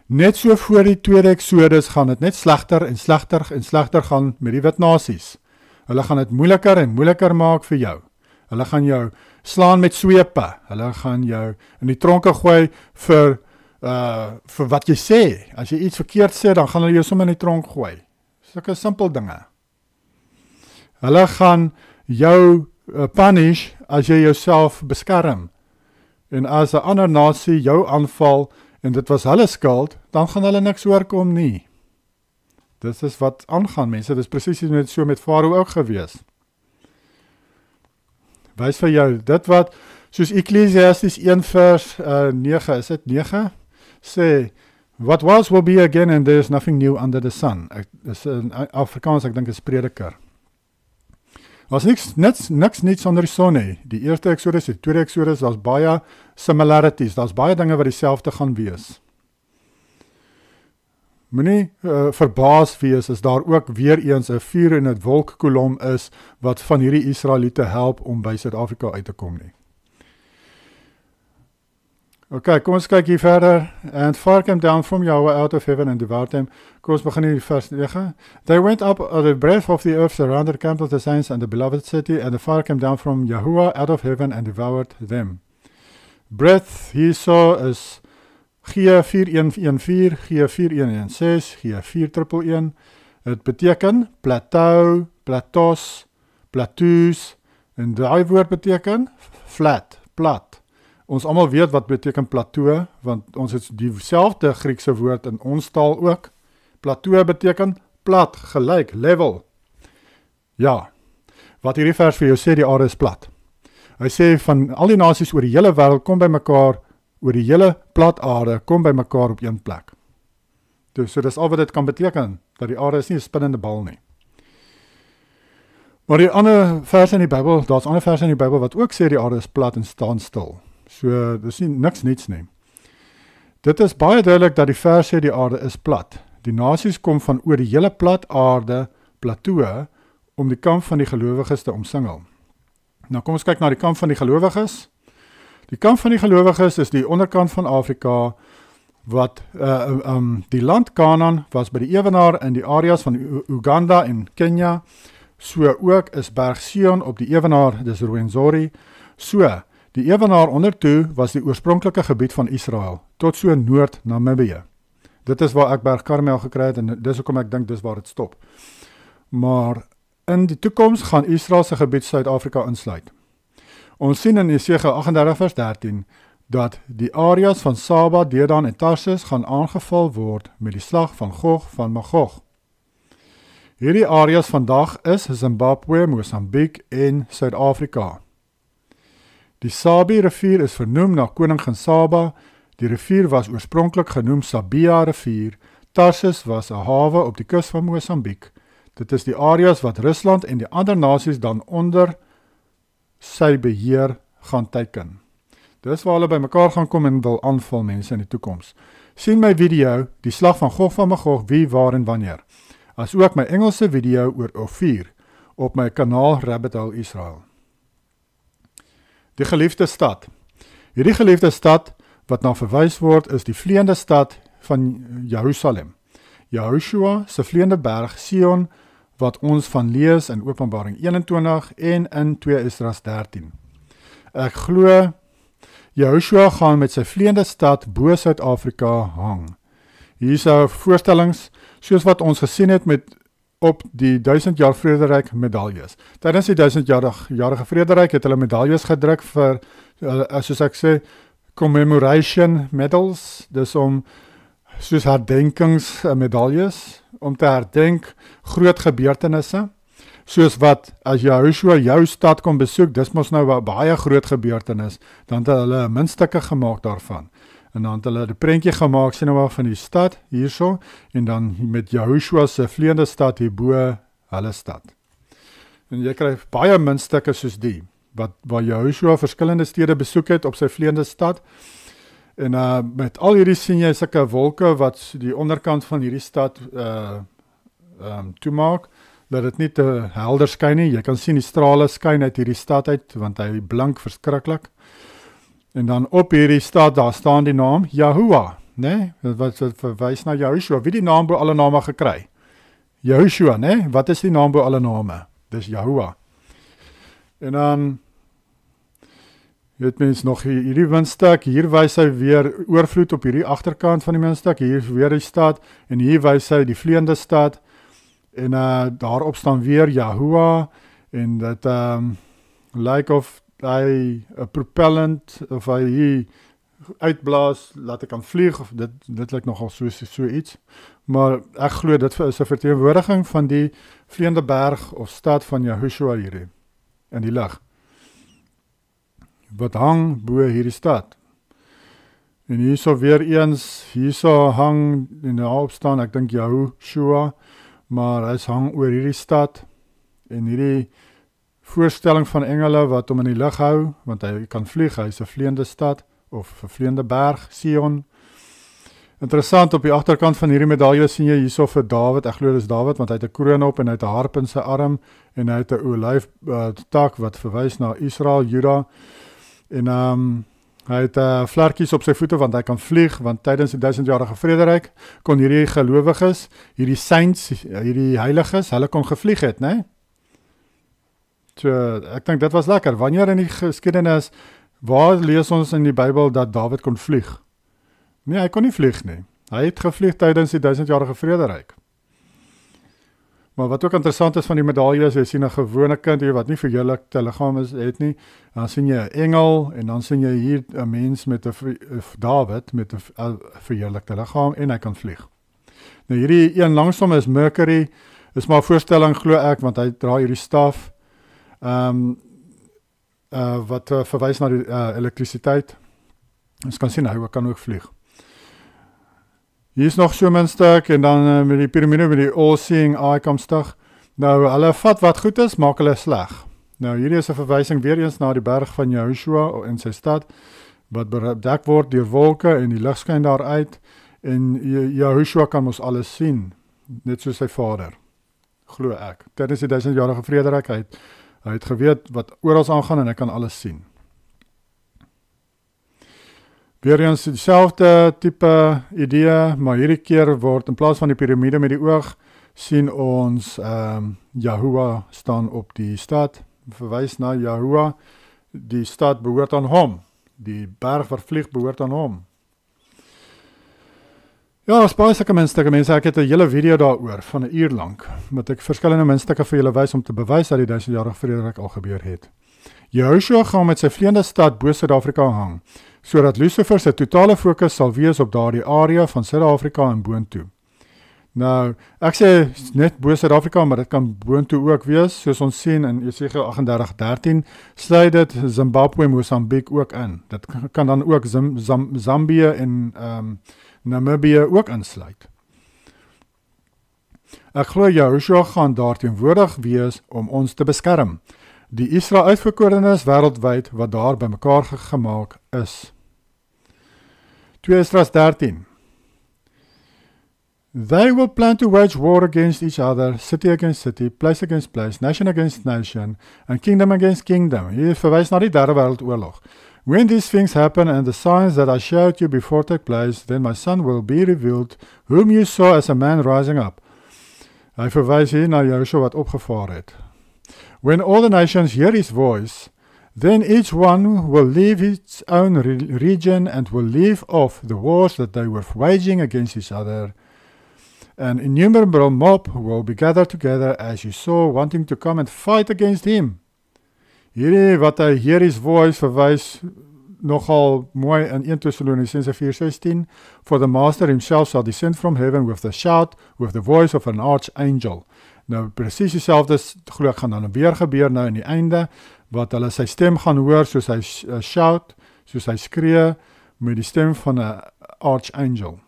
Net so voor die tweede Exodus gaan dit net slegter gaan met die wit nasies. Hulle gaan dit moeiliker en moeiliker maak vir jou. Hulle gaan jou slaan met swepe. Hulle gaan jou in die tronke gooi vir wat jy sê. As jy iets verkeerd sê, dan gaan hulle jou sommer in die tronk gooi. Sulke simpel dinge. Hulle gaan jou punish as jy jouself beskerm. En as 'n ander nasie jou aanval, en dit was hulle skuld, dan gaan hulle niks oorkom nie. Dit is wat aangaan, mense. Dit is presies so met Farao ook gewees. Wys vir jou, dit wat, soos Ecclesiastes 1 vers 9, is dit 9? Sê, what was will be again, and there is nothing new under the sun. Dis in Afrikaans, ek dink is Prediker. Daar's niks niets onder die son nie. Die eerste Exodus, die tweede Exodus, daar's baie similarities, daar's baie dinge wat dieselfde gaan wees. Moenie verbaas wees as daar ook weer eens 'n vuur en 'n wolkkolom is wat van hierdie Israeliete help om by Suid-Afrika uit te kom nie. Okay, kom ons kyk hier verder. And fire came down from Yahweh out of heaven and devoured them. Kom ons begin hier vers 9. They went up of the breadth of the earth, surrounded the camp of the saints and the beloved city, and the fire came down from Yahuwah out of heaven and devoured them. Breadth hierso is G4114, G4116, G4111. Het beteken plateau, platos, plateaus, en daai woord beteken flat, plat. Ons almal weet wat beteken plateau, want ons het dieselfde Griekse woord in ons taal ook. Plateau beteken plat, gelyk, level. Ja, wat hierdie vers vir jou sê, die aarde is plat. Hy sê van al die nasies oor die hele wêreld kom by mekaar, oor die hele plat aarde, kom by mekaar op een plek. Dus, so dis al wat dit kan beteken, dat die aarde is nie 'n spinnende bal nie. Maar die ander vers in die Bybel, daar's ander vers in die Bybel wat ook sê die aarde is plat en staan stil. So, dis nie niks niets nie. Dit is baie duidelik dat die vers sê die aarde is plat. Die nasies kom van oor die hele plat aarde, plateau, om die kamp van die gelowiges te omsingel. Nou kom ons kyk na die kamp van die gelowiges. Die kamp van die gelowiges is die onderkant van Afrika, wat die land Kanaan was by die ewenaar in die areas van Uganda en Kenia. So ook is Berg Sion op die ewenaar, dis Rwenzori. So, die ewenaar ondertoe was die oorspronklike gebied van Israel, tot so Noord-Namibië. Dit is waar ek Berg Karmel gekry het, en dis hoekom ek dink dis waar dit stop. Maar in die toekoms gaan Israel se gebied Suid-Afrika insluit. Ons sien in Jesegiel 38 vers 13, dat die areas van Saba, Dedan en Tarsus gaan aangeval word met die slag van Gog van Magog. Hierdie areas vandag is Zimbabwe, Mosambiek en Suid-Afrika. Die Sabi rivier is vernoem na koning Saba. Die rivier was oorspronklik genoem Sabia rivier. Tarsus was 'n hawe op die kus van Mosambiek. Dit is die areas wat Rusland en die ander nasies dan onder sy beheer gaan teiken. Dis waar hulle by mekaar gaan kom en wil aanval mense in die toekoms. Sien my video, die slag van Gog van Magog, wie, waar en wanneer. As ook my Engelse video oor Ofir op my kanaal Rabbit Hole Israel. Die geliefde stad. Hierdie geliefde stad wat na verwys word is die vleiende stad van Jerusalem. Yahushua se vleiende berg Sion wat ons van lees in Openbaring 21 en in 2 Esdras 13. Ek glo Yahushua gaan met sy vleiende stad bo Suid-Afrika hang. Hier is voorstellings soos wat ons gesien het met op die 1000 jaar Vrederyk medaljes. Tydens die 1000-jarige Vrederyk het hulle medaljes gedruk vir, soos ek sê, commemoration medals, dis om soos herdenkingsmedaljes, om te herdenk groot gebeurtenisse, soos wat as Yahushua jou stad kom besoek, dis mos nou baie groot gebeurtenis, dan het hulle 'n muntstukke gemaak daarvan. En dan het hulle die prentjie gemaak, sien nou maar van die stad, hierso, en dan met Yahushua se vleiende stad hierbo hulle stad. En jy kry baie muntstukke soos die, waar Yahushua verskillende stede besoek het op sy vleiende stad, en met al hierdie sien jy sulke wolke wat die onderkant van hierdie stad toemaak, dat dit nie te helder skyn nie, jy kan sien die strale skyn uit hierdie stad uit, want hy blink verskriklik. En dan op hierdie stad, daar staan die naam Yahuwah, né? Wat verwys na Yahushua. Wie die naam bo alle name gekry? Yahushua, né? Wat is die naam bo alle name? Dis Yahuwah. En dan weet mens nog hierdie muntstuk, hier wys hy weer oorvloed op hierdie agterkant van die muntstuk, hier is weer die stad, en hier wys hy die vleiende stad, en daarop staan weer Yahuwah, en dit lyk of hy propellant, of hy hier uitblaas, laat hy kan vlieg, of dit lyk nogal so iets, maar ek glo dit is 'n verteenwoordiging van die vleiende berg of stad van Yahushua hierdie, in die lug, wat hang bo hierdie stad. En hierso weer eens, hierso hang, en daarop staan, ek dink Yahushua, maar hy hang oor hierdie stad, en hierdie voorstelling van engele wat hom in die lug hou, want hy kan vlieg, hy is 'n vleiende stad, of 'n vleiende berg, Sion. Interessant, op die agterkant van hierdie medalje sien jy hierso vir Dawid, ek glo dis Dawid, want hy het 'n kroon op, en hy het 'n harp in sy arm, en hy het 'n olyftak wat verwys na Israel, Juda, en hy het vlerkies op sy voete, want hy kan vlieg, want tydens die 1000-jarige Vrederyk kon hierdie gelowiges, hierdie saints, hierdie heiliges, hulle kon gevlieg het, né? So, ek dink dit was lekker. Wanneer in die geskiedenis, waar lees ons in die Bybel dat Dawid kon vlieg? Nee, hy kon nie vlieg nie. Hy het gevlieg tydens die 1000-jarige Vrederyk. Maar wat ook interessant is van die medaljes, jy sien 'n gewone kind hier wat nie verheerlikte liggaam het nie, dan sien jy 'n engel, en dan sien jy hier 'n mens met 'n Dawid met 'n verheerlikte liggaam, en hy kan vlieg. Nou hierdie een langs hom is Mercury, is maar 'n voorstelling glo ek, want hy dra hierdie staf, wat verwys na die elektrisiteit. Ons kan sien, hy kan ook vlieg. Hier is nog so 'n muntstuk, en dan met die piramide, met die all-seeing eye komstig. Nou, hulle vat wat goed is, maak hulle sleg. Nou, hierdie is 'n verwysing weer eens na die berg van Yahushua in sy stad, wat bedek word deur wolke, en die lig skyn daar uit, en Yahushua kan ons alles sien, net soos sy vader, glo ek. Tydens die 1000-jarige Vrederyk, hy het geweet wat oral aangaan, en hy kan alles sien. Weer eens dieselfde tipe idee, maar hierdie keer word in plaas van die piramide met die oog, sien ons Yahuwah staan op die stad, verwys na Yahuwah, die stad behoort aan hom, die berg wat vlieg behoort aan hom. Ja, as baie sulke muntstukke, mense, ek het 'n hele video daaroor, van 'n uur lank, met ek verskillende muntstukke vir julle wys, om te bewys dat die 1000-jarige Vrederyk al gebeur het. Yahushua gaan met sy vleiende stad bo Suid-Afrika hang, sodat Lucifer sy totale fokus sal wees op daardie area van Suid-Afrika en boontoe. Nou, ek sê net bo Suid-Afrika, maar dit kan boontoe ook wees, soos ons sien in Jesegiel 38:13, sluit dit Zimbabwe, Mosambik ook in. Dit kan dan ook Zambië en Namibië ook insluit. Ek glo Yahushua gaan daar teenwoordig wees om ons te beskerm. Die Israel uitverkorenes wêreldwyd wat daar bymekaar gemaak is. 2 Esdras 13. They will plan to wage war against each other, city against city, place against place, nation against nation, and kingdom against kingdom. Hier verwys na die derde wêreldoorlog. When these things happen and the signs that I showed you before take place, then my son will be revealed, whom you saw as a man rising up. Hy verwys hier na Joshua wat opgevaar het. When all the nations hear his voice, then each one will leave its own region and will leave off the wars that they were waging against each other. An innumerable mob will be gathered together as you saw, wanting to come and fight against him. Hierdie wat hy hear his voice verwys nogal mooi in 1 Thessalonicense 4:16. For the master himself shall descend from heaven with the shout, with the voice of an archangel. Nou presies dieselfde glo ek gaan dan weer gebeur nou in die einde, wat hulle sy stem gaan hoor soos hy shout, soos hy skree met die stem van 'n archangel.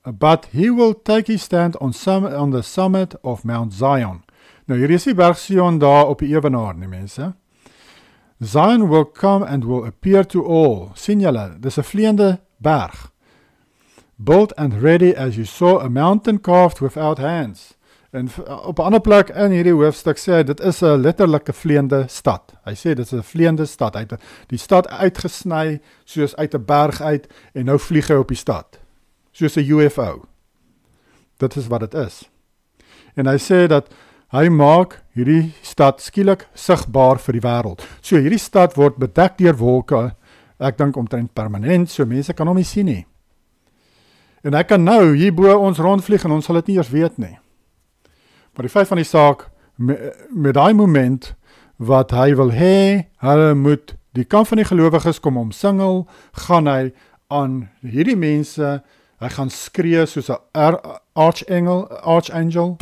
But he will take his stand on the summit of Mount Zion. Nou hier is die berg Sion daar op die ewenaar nie mense. Zion will come and will appear to all. Sien julle, dis 'n vleiende berg. Built and ready as you saw a mountain carved without hands. En op 'n ander plek in hierdie hoofstuk sê hy, dit is 'n letterlike vleiende stad. Hy sê dit is 'n vleiende stad. Hy het die stad uitgesny soos uit 'n berg uit en nou vlieg hy op die stad. Soos 'n UFO. Dit is wat dit is. En hy sê dat hy maak hierdie stad skielik sigbaar vir die wêreld. So hierdie stad word bedek deur wolke, ek dink omtrent permanent, so mense kan hom nie sien nie. En hy kan nou hierbo ons rondvlieg en ons sal dit nie eers weet nie. Maar die feit van die saak, met daai moment wat hy wil hê, hulle moet die kamp van die gelowiges kom omsingel, gaan hy aan hierdie mense, hy gaan skree soos 'n archangel,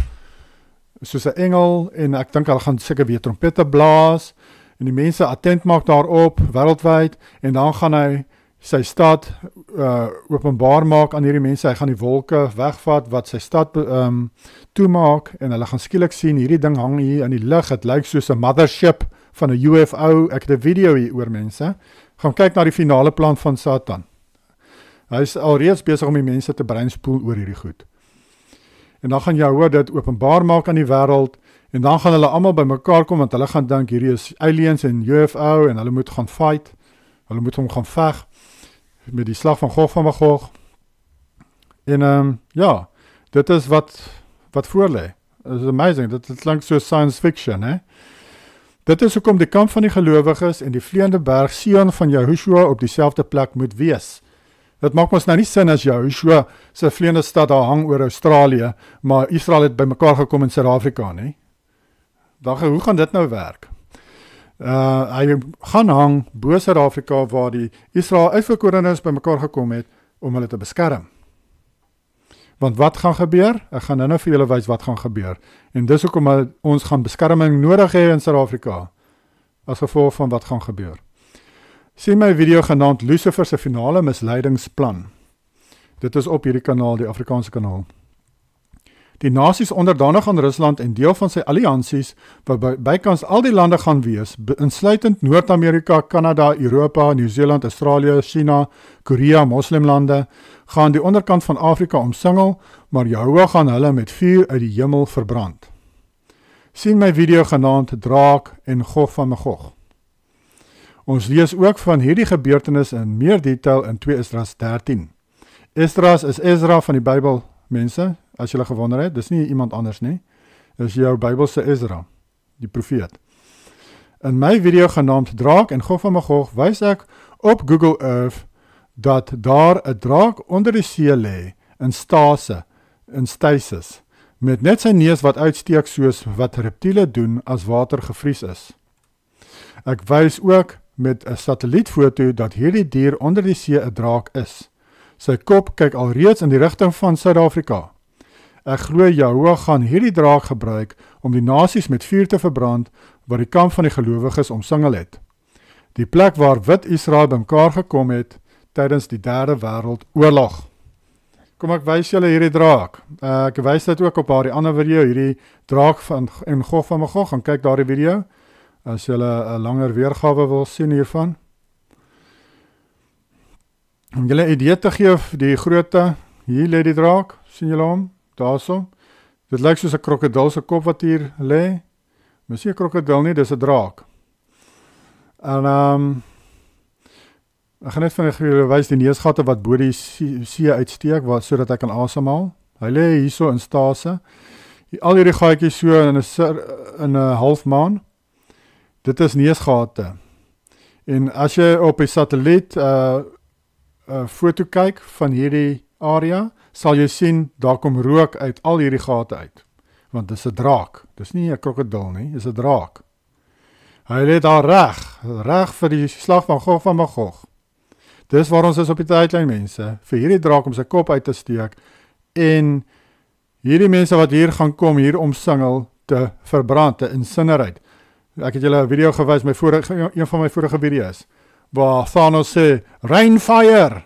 soos 'n engel, en ek dink hulle gaan seker weer trompette blaas, en die mense attent maak daarop, wêreldwyd, en dan gaan hy sy stad openbaar maak aan hierdie mense, hy gaan die wolke wegvat, wat sy stad toemaak, en hulle gaan skielik sien, hierdie ding hang hier in die lug, het lyk soos 'n mothership van 'n UFO, ek het 'n video hier oor mense, gaan kyk na die finale plan van Satan. Hy is alreeds besig om die mense te breinspoel oor hierdie goed. En dan gaan Jahwe dit openbaar maak aan die wêreld, en dan gaan hulle almal bymekaar kom, want hulle gaan dink hierdie is aliens en UFO, en hulle moet gaan fight, hulle moet hom gaan veg, met die slag van Gog van Magog. En ja, dit is wat voorlê. It is amazing, dit klink so science fiction, hè? Dit is hoekom die kamp van die gelowiges en die vleiende berg Sion van Yahushua op dieselfde plek moet wees. Dit maak ons nou nie sin as Yahushua sy vleiende stad daar hang oor Australië, maar Israel het bymekaar gekom in Suid-Afrika, nie? Dan, hoe gaan dit nou werk? Hy gaan hang bo Suid-Afrika waar die Israel uitverkorenes bymekaar gekom het om hulle te beskerm. Want wat gaan gebeur? Ek gaan nou vir julle wys wat gaan gebeur. En dis hoekom ons gaan beskerming nodig hê in Suid-Afrika as gevolg van wat gaan gebeur. Sien my video genaamd Lucifer se finale misleidingsplan. Dit is op hierdie kanaal, die Afrikaanse kanaal. Die nasies onderdanig aan Rusland en deel van sy alliansies, wat bykans al die lande gaan wees, insluitend Noord-Amerika, Kanada, Europa, Nieu-Seeland, Australië, China, Korea, moslimlande, gaan die onderkant van Afrika omsingel, maar Jahwe gaan hulle met vuur uit die hemel verbrand. Sien my video genaamd Draak en Gog van Magog. Ons lees ook van hierdie gebeurtenis in meer detail in 2 Esdras 13. Esdras is Ezra van die Bybel, mense, as julle gewonder het, dis nie iemand anders nie, dis jou Bybelse Ezra, die profeet. In my video genaamd Draak en Gog van Magog wys ek op Google Earth dat daar 'n draak onder die see lê, in stasis, met net sy neus wat uitsteek soos wat reptiele doen as water gevries is. Ek wys ook met 'n satellietfoto dat hierdie dier onder die see 'n draak is. Sy kop kyk alreeds in die rigting van Suid-Afrika. Ek glo Jahwe gaan hierdie draak gebruik om die nasies met vuur te verbrand wat die kamp van die gelowiges omsingel het. Die plek waar wit Israel bymekaar gekom het tydens die derde wêreldoorlog. Kom ek wys julle hierdie draak. Ek wys dit ook op die ander video, hierdie draak en Gog van Magog, gaan kyk daardie video, as julle 'n langer weergawe wil sien hiervan. Om julle 'n idee te gee die grootte, hier lê die draak, sien julle hom? Daarso. Dit lyk soos 'n krokodil se kop wat hier lê. Dis nie 'n krokodil nie, dis 'n draak. En ek gaan net van julle wys die neusgatte wat bo die see uitsteek, sodat hy kan asemhaal. Hy lê hierso in stase. Al hierdie gaatjies so in 'n halfmaan. Dit is neusgate. En as jy op die satelliet foto kyk van hierdie area, sal jy sien, daar kom rook uit al hierdie gate uit. Want dis 'n draak. Dis nie 'n krokodil nie, dis 'n draak. Hy lê daar reg vir die slag van Gog van Magog. Dis waar ons is op die tydlyn, mense, vir hierdie draak om sy kop uit te steek en hierdie mense wat hier gaan kom, hier omsingel, te verbrand, te incinerate. Ek het julle 'n video gewys, een van my vorige video's, waar Thanos sê, Rainfire!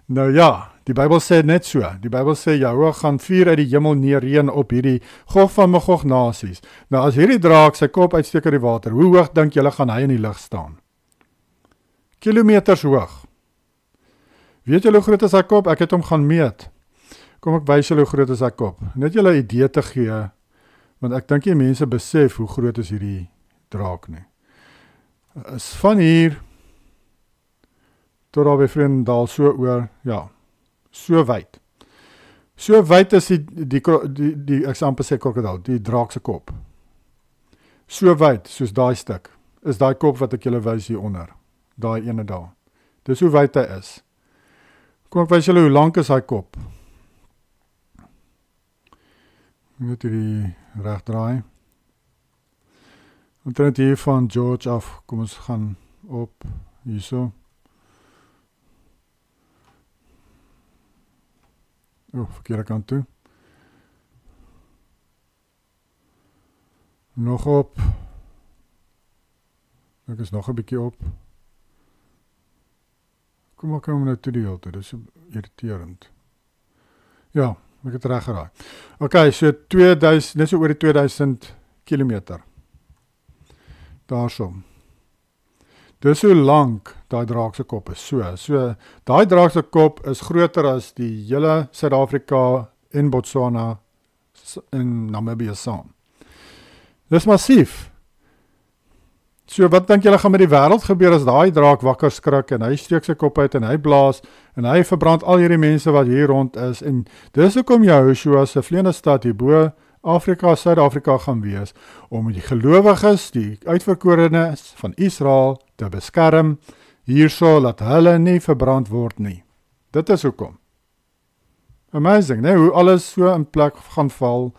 Nou ja, die Bybel sê net so. Die Bybel sê, Jahwe gaan vuur uit die hemel neerreën op hierdie Gog van Magog nasies. Nou as hierdie draak sy kop uitsteek uit die water, hoe hoog dink julle gaan hy in die lug staan? Kilometers hoog. Weet julle hoe groot is sy kop? Ek het hom gaan meet. Kom ek wys julle hoe groot is sy kop. Net julle 'n idee te gee, want ek dink die mense besef hoe groot is hierdie draak nie. Is van hier tot daar by Vredendal so oor, ja, so wyd. So wyd is die ek sal amper sê krokodil, die draak se kop. So wyd, soos daai stuk, is daai kop wat ek julle wys hier onder. Daai ene daar. Dis hoe wyd hy is. Kom ek wys julle hoe lank is hy kop. Ek moet hierdie reg draai. Omtrent hier van George af, kom ons gaan op, hierso. Verkeerde kant toe. Nog op. Ek is nog 'n bietjie op. Kom ek nou toe die hele tyd, dis irriterend. Ja, ek het reg geraai. Okay, so 2000, net so oor die 2000 kilometer. Daarso. Dis hoe lank daai draak se kop is. So daai draak se kop is groter as die hele Suid-Afrika en Botswana en Namibië saam. Dis massief. So wat dink julle gaan met die wêreld gebeur as daai draak wakker skrik en hy steek sy kop uit en hy blaas en hy verbrand al hierdie mense wat hier rond is en dis hoekom Joshua se Verenigde Stad hierbo Afrika, Suid-Afrika gaan wees om die gelowiges, die uitverkorenes van Israel te beskerm, hierso laat hulle nie verbrand word nie. Dit is hoekom. Amazing, né? Hoe alles so in plek gaan val.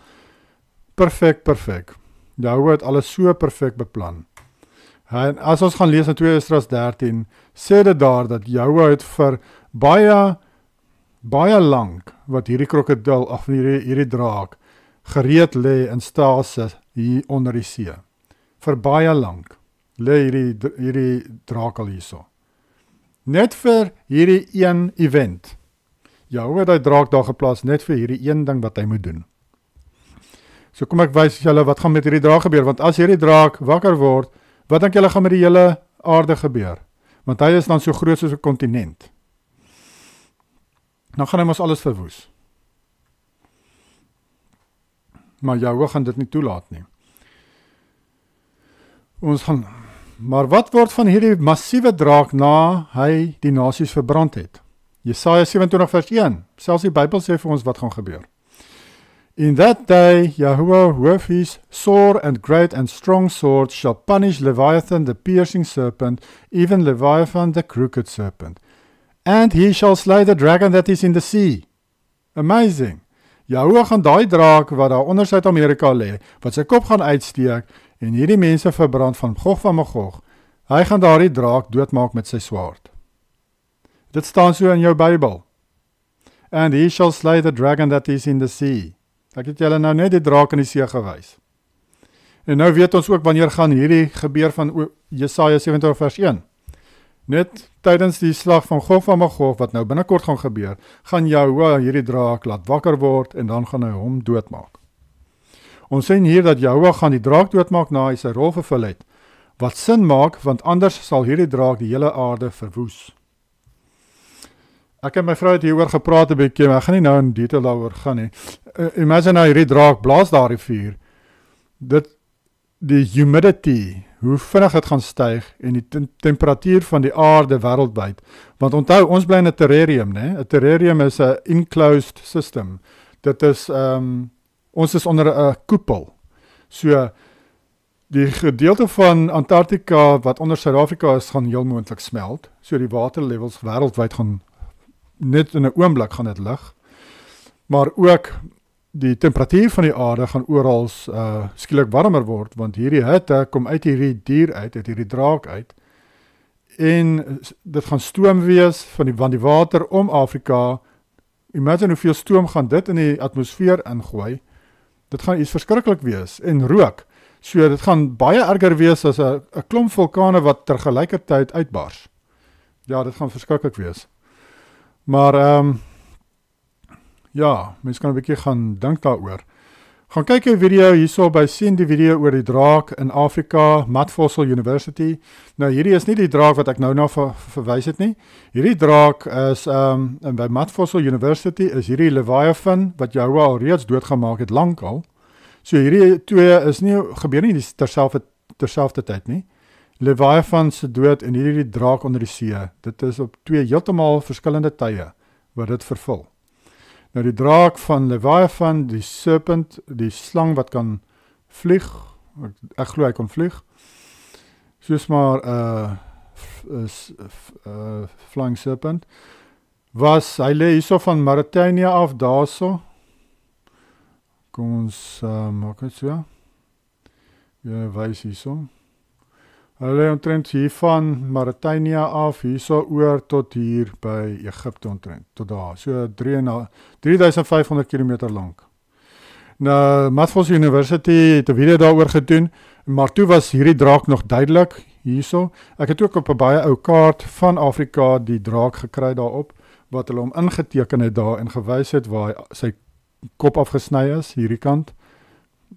Perfek. Jahwe het alles so perfek beplan. En as ons gaan lees in 2 Esdra 13, sê dit daar dat Jahwe het vir baie lank wat hierdie krokodil, of hierdie draak, gereed lê in stase hier onder die see. Vir baie lank lê hierdie draak al hierso. Net vir hierdie een event. Jahwe het die draak daar geplaas net vir hierdie een ding wat hy moet doen. So kom ek wys julle wat gaan met hierdie draak gebeur, want as hierdie draak wakker word, wat dink julle gaan met die hele aarde gebeur? Want hy is dan so groot soos 'n kontinent. Dan gaan hy mos alles verwoes. Maar Jahwe gaan dit nie toelaat nie. Maar wat word van hierdie massiewe draak na hy die nasies verbrand het? Jesaja 27 vers 1, selfs die Bybel sê vir ons wat gaan gebeur. In that day, Yahweh with his sore and great and strong sword shall punish Leviathan the piercing serpent, even Leviathan the crooked serpent. And he shall slay the dragon that is in the sea. Amazing. Jahwe gaan daai draak wat daar onder Suid-Amerika lê, wat sy kop gaan uitsteek en hierdie mense verbrand van Gog van Magog. Hy gaan daardie draak doodmaak met sy swaard. Dit staan so in jou Bybel. And he shall slay the dragon that is in the sea. Ek het julle nou net die draak in die see gewys. En nou weet ons ook wanneer gaan hierdie gebeur van Jesaja 27 vers 1. Net tydens die slag van Gog van Magog, wat nou binnekort gaan gebeur, gaan Jahwe hierdie draak laat wakker word en dan gaan hy hom doodmaak. Ons sien hier dat Jahwe gaan die draak doodmaak na hy sy rol vervul het, wat sin maak, want anders sal hierdie draak die hele aarde verwoes. Ek en my vrou het hieroor gepraat 'n bietjie, maar ek gaan nie nou in detail daaroor gaan nie. Imagine nou hierdie draak blaas daardie vuur. Die humidity, hoe vinnig dit gaan styg en die temperatuur van die aarde wêreldwyd. Want onthou, ons bly in 'n terrarium, né? 'n Terrarium is 'n enclosed system. Dit is ons is onder 'n koepel. So die gedeelte van Antarktika wat onder Suid-Afrika is, gaan heel moontlik smelt. So die waterlevels wêreldwyd gaan net in 'n oomblik gaan dit lig. Maar ook die temperatuur van die aarde gaan oral skielik warmer word, want hierdie hitte kom uit hierdie dier uit hierdie draak uit. En dit gaan stoom wees want die water om Afrika, imagine hoeveel stoom gaan dit in die atmosfeer ingooi. Dit gaan iets verskriklik wees en rook. So dit gaan baie erger wees as 'n klomp vulkane wat tergelykertyd uitbars. Ja, dit gaan verskriklik wees. Maar ja, mense kan 'n bietjie gaan dink daaroor. Gaan kyk 'n video hierso by sien die video oor die draak in Afrika, Matfossil University. Nou hierdie is nie die draak wat ek nou na verwys het nie. Hierdie draak is by Matfossil University is hierdie Leviathan wat jou al reeds doodgemaak het lankal. So hierdie twee is nie gebeur nie terselfdertyd nie. Leviathan se dood en hierdie draak onder die see. Dit is op twee heeltemal verskillende tye wat dit vervul. Nou die draak van Leviathan, die serpent, die slang wat kan vlieg, ek glo hy kon vlieg, soos maar flying serpent, hy lê hierso van Mauritanië af daarso. Kom ons maak dit so. Ja, wys hierso. Hy lê omtrent hier van Mauritanië af, hierso oor tot hier by Egipte omtrent, tot daar. So 3500 km lank. Nou, Matfossil University het 'n video daaroor gedoen, maar toe was hierdie draak nog duidelik hierso. Ek het ook op 'n baie ou kaart van Afrika die draak gekry daarop, wat hulle hom ingeteken het daar en gewys het waar sy kop afgesny is, hierdie kant,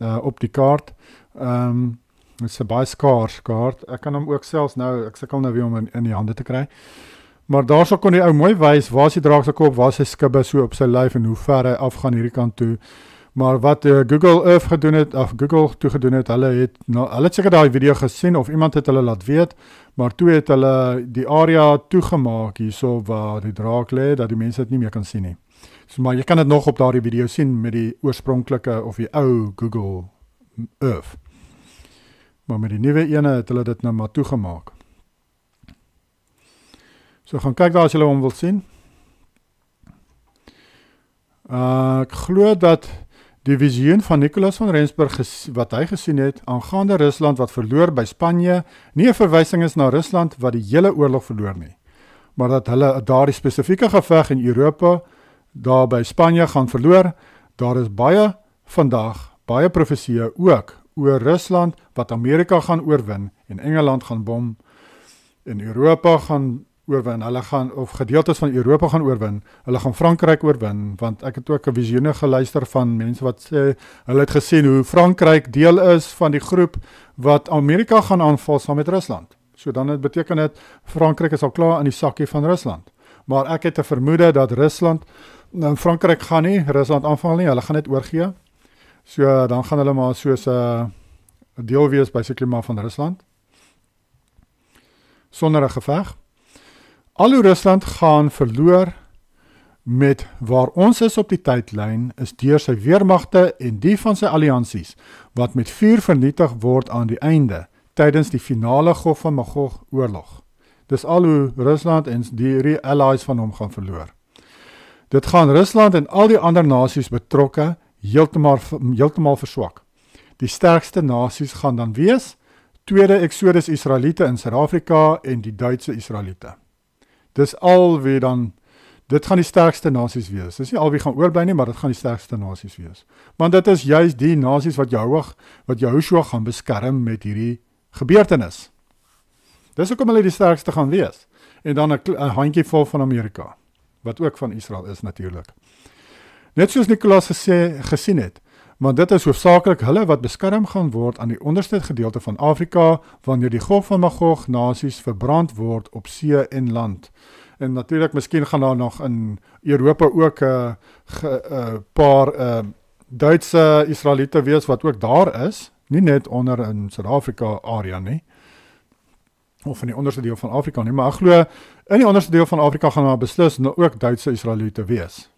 op die kaart. Dit is 'n baie skaars kaart. Ek kan hom ook selfs nou, ek sukkel nou weer om in die hande te kry. Maar daarso kon die ou mooi wys, waar is die draak se kop, waar is sy skubbe so op sy lyf en hoe ver hy afgaan hierdie kant toe. Maar wat Google Earth gedoen het, of Google toe gedoen het, hulle het seker daai video gesien of iemand het hulle laat weet, maar toe het hulle die area toegemaak hierso waar die draak lê, dat die mense dit nie meer kan sien nie. So, maar jy kan dit nog op daardie video sien met die oorspronklike of die ou Google Earth. Maar met die nuwe ene het hulle dit nou maar toegemaak. So gaan kyk daar as julle hom wil sien. Ek glo dat die visioen van Nicolas van Rensburg wat hy gesien het aangaande Rusland wat verloor by Spanje, nie 'n verwysing is na Rusland wat die hele oorlog verloor nie, maar dat hulle daardie spesifieke geveg in Europa daar by Spanje gaan verloor. Daar is baie profesieë ook oor Rusland wat Amerika gaan oorwin en Engeland gaan bom en Europa gaan oorwin. Hulle gaan, of gedeeltes van Europa gaan oorwin. Hulle gaan Frankryk oorwin, want ek het ook 'n visioene geluister van mense wat sê, hulle het gesien hoe Frankryk deel is van die groep wat Amerika gaan aanval saam met Rusland. So dan het beteken dit, Frankryk is al klaar in die sakkie van Rusland. Maar ek het 'n vermoede dat Frankryk gaan nie Rusland aanval nie, hulle gaan net oorgee. So dan gaan hulle maar soos 'n deel wees basically maar van Rusland. Sonder 'n geveg. Al hoe Rusland gaan verloor met waar ons is op die tydlyn is deur sy weermagte en die van sy alliansies wat met vuur vernietig word aan die einde tydens die finale Gog van Magog oorlog. Dis al hoe Rusland en die allies van hom gaan verloor. Dit gaan Rusland en al die ander nasies betrokke heeltemal verswak. Die sterkste nasies gaan dan wees tweede Exodus Israeliete in Suid-Afrika en die Duitse Israeliete. Dis al wie dan, dit gaan die sterkste nasies wees. Dis nie al wie gaan oorbly nie, maar dit gaan die sterkste nasies wees. Want dit is juist die nasies wat Joshua gaan beskerm met hierdie gebeurtenis. Dis hoekom hulle die sterkste gaan wees. En dan 'n handjie vol van Amerika, wat ook van Israel is natuurlik. Net soos Nicolas gesien het, want dit is hoofsaaklik hulle wat beskerm gaan word aan die onderste gedeelte van Afrika, wanneer die Gog van Magog nasies verbrand word op see en land. En natuurlik, miskien gaan daar nog in Europa ook 'n paar Duitse Israeliete wees wat ook daar is, nie net onder in Suid-Afrika area nie, of in die onderste deel van Afrika nie, maar ek glo, in die onderste deel van Afrika gaan daar beslis ook Duitse Israeliete wees.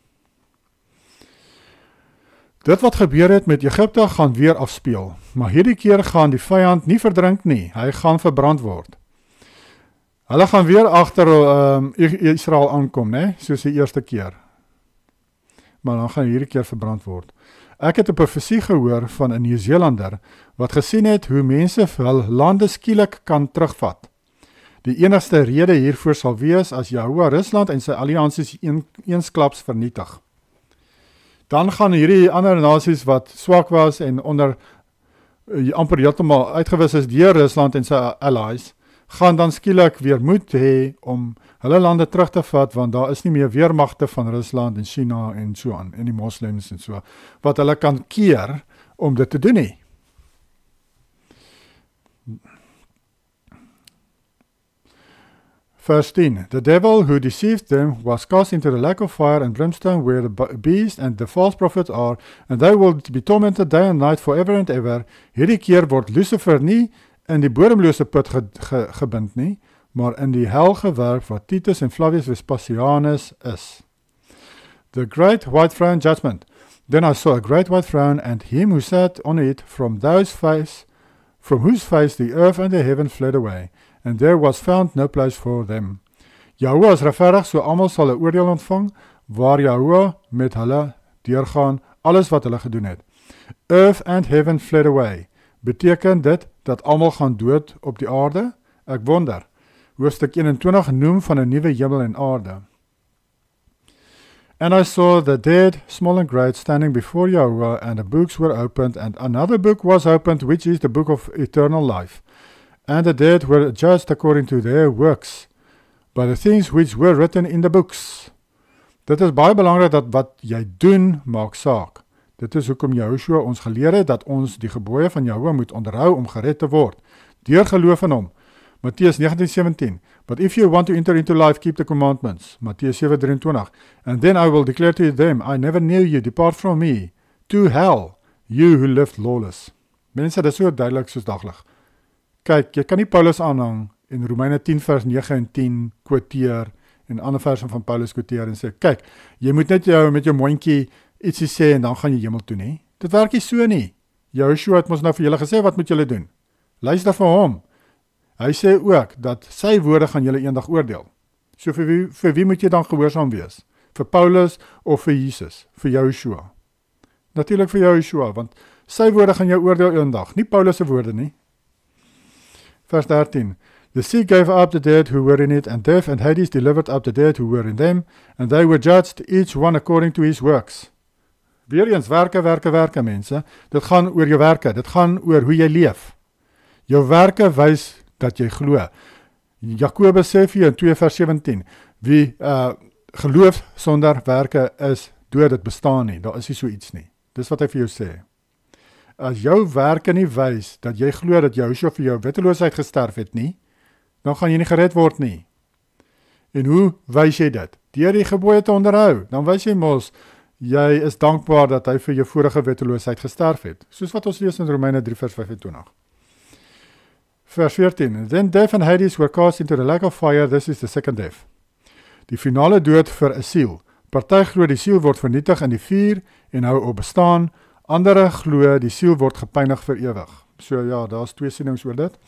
Dit wat gebeur het met Egipte gaan weer afspeel, maar hierdie keer gaan die vyand nie verdrink nie, hy gaan verbrand word. Hulle gaan weer agter Israel aankom, né? Soos die eerste keer. Maar dan gaan hierdie keer verbrand word. Ek het 'n profesie gehoor van 'n Nieu-Zeelander wat gesien het hoe mense hul lande skielik kan terugvat. Die enigste rede hiervoor sal wees as Jahoua Rusland en sy alliansies eensklaps vernietig. Dan gaan hierdie ander nasies wat swak was en onder amper heeltemal uitgewis is deur Rusland en sy allies, gaan dan skielik weer moed hê om hulle lande terug te vat, want daar is nie meer weermagte van Rusland en China en so aan, en die moslems en so, wat hulle kan keer om dit te doen nie. Verse 10, the devil who deceived them was cast into the lake of fire and brimstone where the beast and the false prophets are, and they will be tormented day and night forever and ever. Hierdie keer word Lucifer nie in die bodemlose put gebind nie, maar in die hel gewerp wat Titus en Flavius Vespasianus is. The great white throne judgment. Then I saw a great white throne, and him who sat on it, from whose face the earth and the heaven fled away, and there was found no place for them. Jahoua is regverdig, so almal sal 'n oordeel ontvang, waar Jahoua met hulle deurgaan, alles wat hulle gedoen het. Earth and heaven fled away. Beteken dit dat almal gaan dood op die aarde? Ek wonder. Hoofstuk 21 noem van 'n nuwe hemel en aarde. And I saw the dead, small and great, standing before Jahoua, and the books were opened, and another book was opened, which is the book of eternal life. And the dead were judged according to their works, by the things which were written in the books. Dit is baie belangrik dat wat jy doen, maak saak. Dit is hoekom Joshua ons geleer het, dat ons die gebooie van Jahoua moet onderhou om gered te word, deur geloof in hom. Matteus 19:17, but if you want to enter into life, keep the commandments. Matteus 7:23, and then I will declare to them, I never knew you, depart from me, to hell, you who lived lawless. Mense, dit is so duidelik soos daglig. Kyk, jy kan nie Paulus aanhang en Romeine 10 vers 9 en 10 quoteer en ander verse van Paulus quoteer en sê, kyk, jy moet net met jou mondjie ietsie sê en dan gaan jy hemel toe nie. Dit werk nie so nie. Joshua het mos nou vir julle gesê, wat moet julle doen? Luister vir hom. Hy sê ook, dat sy woorde gaan julle eendag oordeel. So vir wie moet jy dan gehoorsaam wees? Vir Paulus of vir Jesus? Vir Joshua? Natuurlik vir Joshua, want sy woorde gaan jou oordeel eendag, nie Paulus se woorde nie. Vers 13, the sea gave up the dead who were in it, and death and Hades delivered up the dead who were in them, and they were judged, each one according to his works. Weereens, werke, mense. Dit gaan oor jou werke, dit gaan oor hoe jy leef. Jou werke wys dat jy glo. Jakobus sê vir jou in 2 vers 17, wie geloof sonder werke is dood, dit bestaan nie, daar is nie so iets nie. Dis wat hy vir jou sê. As jou werke nie wys dat jy glo dat Joshua vir jou wetteloosheid gesterf het nie, dan gaan jy nie gered word nie. En hoe wys jy dit? Deur die gebooie te onderhou, dan wys jy mos, jy is dankbaar dat hy vir jou vorige wetteloosheid gesterf het, soos wat ons lees in Romeine 3 vers 25. Vers 14, then death and Hades were cast into the lake of fire, this is the second death. Die finale dood vir 'n siel. Party glo die siel word vernietig in die vuur en hou op bestaan, andere glo die siel word gepynig vir ewig. So ja, daar's twee sienings oor dit.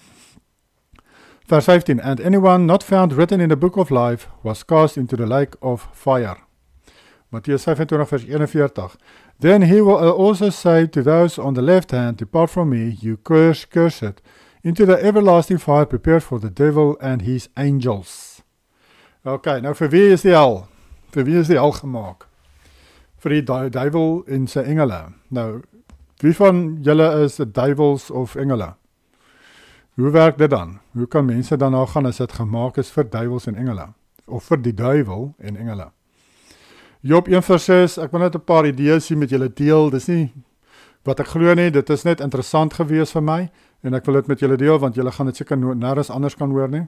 Vers 15, and anyone not found written in the book of life was cast into the lake of fire. Matteus 25 vers 41, then he will also say to those on the left hand, depart from me, you cursed, into the everlasting fire prepared for the devil and his angels. Okay, nou vir wie is die hel? Vir wie is die hel gemaak? Vir die duivel en sy engele. Nou, wie van julle is duivels of engele? Hoe werk dit dan? Hoe kan mense dan nou gaan as dit gemaak is vir duivels en engele? Of vir die duivel en engele? Job 1 vers 6, ek wil net 'n paar idees sien met julle deel, dis nie wat ek glo nie, dit is net interessant gewees vir my, en ek wil dit met julle deel, want julle gaan dit seker nergens anders kan hoor nie.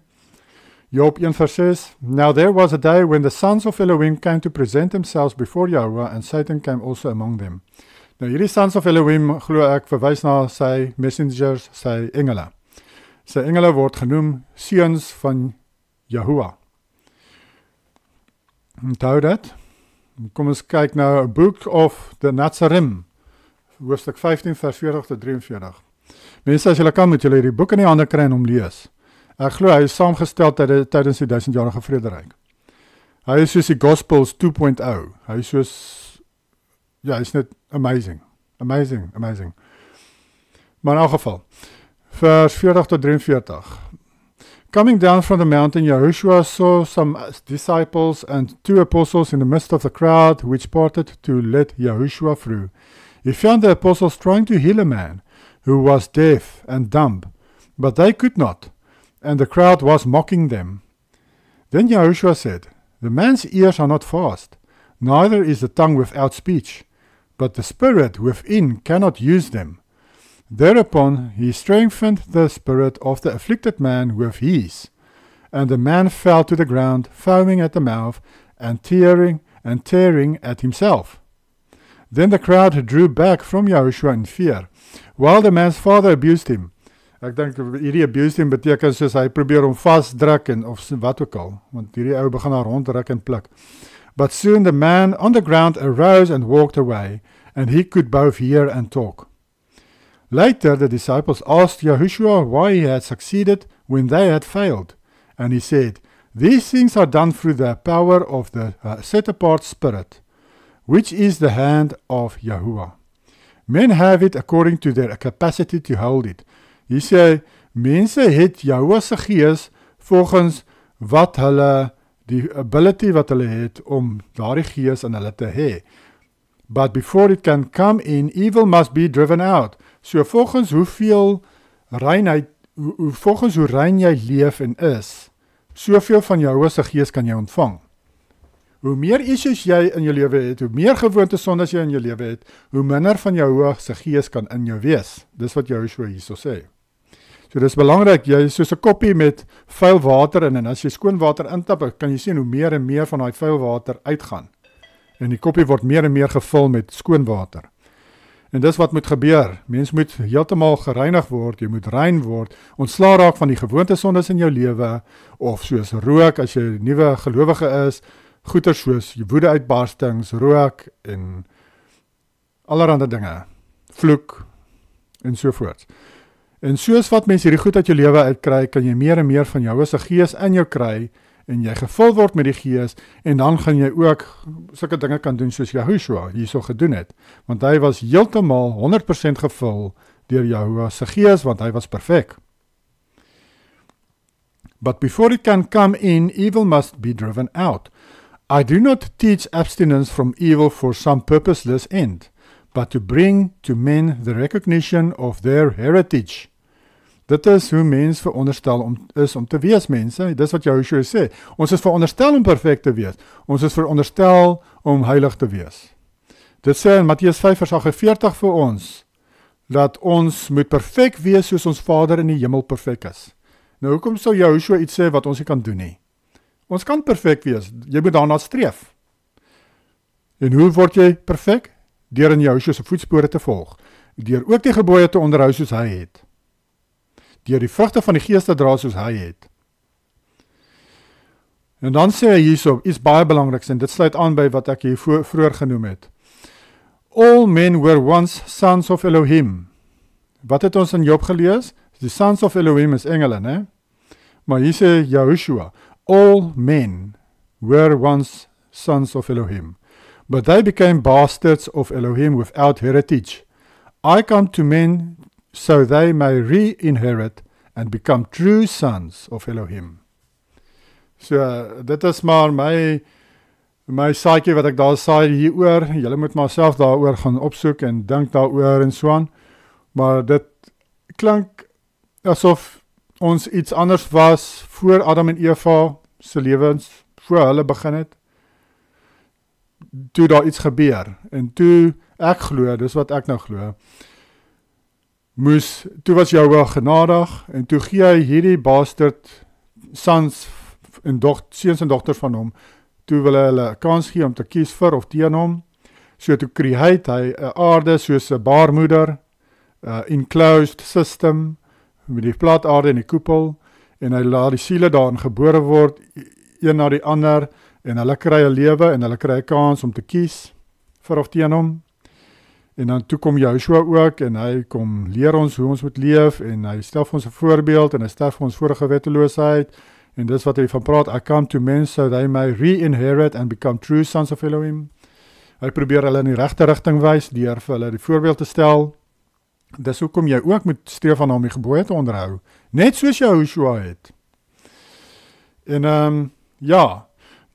Job 1:6, Now there was a day when the sons of Elohim came to present themselves before Yahweh, and Satan came also among them. Nou hierdie sons of Elohim, glo ek, verwys na sy messengers, sy engele. Sy engele word genoem seuns van Yahuwah. Onthou dit. Kom ons kyk nou, Book of the Netzarim, hoofstuk 15 vers 40 tot 43. Mense, as julle kan, moet julle hierdie boek in die hande kry en hom lees. Ek glo hy is saamgestel tydens die 1000-jarige vrederyk. Hy is soos die Gospels 2.0. Hy is soos, ja, hy is net amazing. Maar in elk geval, vers 40 tot 43. Coming down from the mountain, Yahushua saw some disciples and 2 apostles in the midst of the crowd, which parted to let Yahushua through. He found the apostles trying to heal a man who was deaf and dumb, but they could not, and the crowd was mocking them. Then Yahushua said, The man's ears are not fast, neither is the tongue without speech, but the spirit within cannot use them. Thereupon he strengthened the spirit of the afflicted man with his, and the man fell to the ground, foaming at the mouth, and tearing at himself. Then the crowd drew back from Yahushua in fear, while the man's father abused him. Ek dink hierdie abused him beteken soos hy probeer hom vasdruk en of wat ook al, want hierdie ou begin haar rondruk en pluk. But soon the man on the ground arose and walked away, and he could both hear and talk. Later the disciples asked Yahushua why he had succeeded when they had failed, and he said, These things are done through the power of the set-apart Spirit, which is the hand of Yahuwah. Men have it according to their capacity to hold it. Hy sê, mense het Yahuwah se gees volgens wat hulle, die ability wat hulle het om daardie gees in hulle te hê. But before it can come in, evil must be driven out. So volgens hoeveel reinheid, volgens hoe rein jy leef en is, soveel van Yahuwah se gees kan jy ontvang. Hoe meer issues jy in jou lewe het, hoe meer gewoonte sondes jy in jou lewe het, hoe minder van Yahuwah se gees kan in jou wees. Dis wat Yahushua hierso sê. So dis belangrik, jy is soos 'n koppie met vuil water in, en as jy skoon water intap, kan jy sien hoe meer en meer van daai vuil water uitgaan. En die koppie word meer en meer gevul met skoon water. En dis wat moet gebeur. Mens moet heeltemal gereinig word, jy moet rein word, ontslaa raak van die gewoonte sondes in jou lewe, of soos rook, as jy 'n nuwe gelowige is, goeie soos woede uitbarstings, rook en allerhande dinge, vloek en sovoorts. En soos wat mense hierdie goed uit jou lewe uitkry, kan jy meer en meer van Yahuwah se gees in jou kry, en jy gevul word met die gees, en dan gaan jy ook sulke dinge kan doen soos Yahushua hierso gedoen het, want hy was heeltemal 100% gevul deur Yahuwah se gees, want hy was perfek. But before it can come in, evil must be driven out. I do not teach abstinence from evil for some purposeless end, but to bring to men the recognition of their heritage. Dit is hoe mens veronderstel om te wees, mense. Dis wat Yahushua sê. Ons is veronderstel om perfek te wees. Ons is veronderstel om heilig te wees. Dit sê in Matteus 5 vers 48 vir ons, dat ons moet perfek wees soos ons Vader in die hemel perfek is. Nou, hoekom sou Yahushua iets sê wat ons nie kan doen nie? Ons kan perfek wees. Jy moet daarna streef. En hoe word jy perfek? Deur in Yahushua se voetspore te volg. Deur ook die gebooie te onderhou soos hy het. Deur die vrugte van die gees te dra soos hy het. En dan sê hy hierso, iets baie belangriks, en dit sluit aan by wat ek hier vroeër genoem het. All men were once sons of Elohim. Wat het ons in Job gelees? Die sons of Elohim is engele, né? Maar hier sê Yahushua, all men were once sons of Elohim, but they became bastards of Elohim without heritage. I come to men so they may re-inherit and become true sons of Elohim. So, dit is maar my saadjie wat ek daar saai hieroor. Julle moet maar self daaroor gaan opsoek en dink daaroor en so aan. Maar dit klink asof ons iets anders was voor Adam en Eva se lewens, voor hulle begin het. Toe daar iets gebeur. En toe ek glo, dis wat ek nou glo, toe was Yahuwah genadig, en toe gee hy hierdie bastard sons en seuns en dogters van hom, toe wil hulle 'n kans gee om te kies vir of teen hom. So toe create hy 'n aarde soos 'n baarmoeder, enclosed system, met die plat aarde en die koepel, en hy laat die siele daarin gebore word, een na die ander, en hulle kry 'n lewe, en hulle kry 'n kans om te kies, vir of teen hom. En dan toe kom Joshua ook, en hy kom leer ons hoe ons moet leef, en hy stel vir ons 'n voorbeeld, en hy stel vir ons vorige wetteloosheid, en dis wat hy van praat, I come to men so they may re-inherit and become true sons of Elohim. Hy probeer hulle in die regte rigting wys, deur vir hulle die voorbeeld te stel. Dis hoekom jy ook moet streef aan om die gebooie te onderhou, net soos Joshua het. En ja,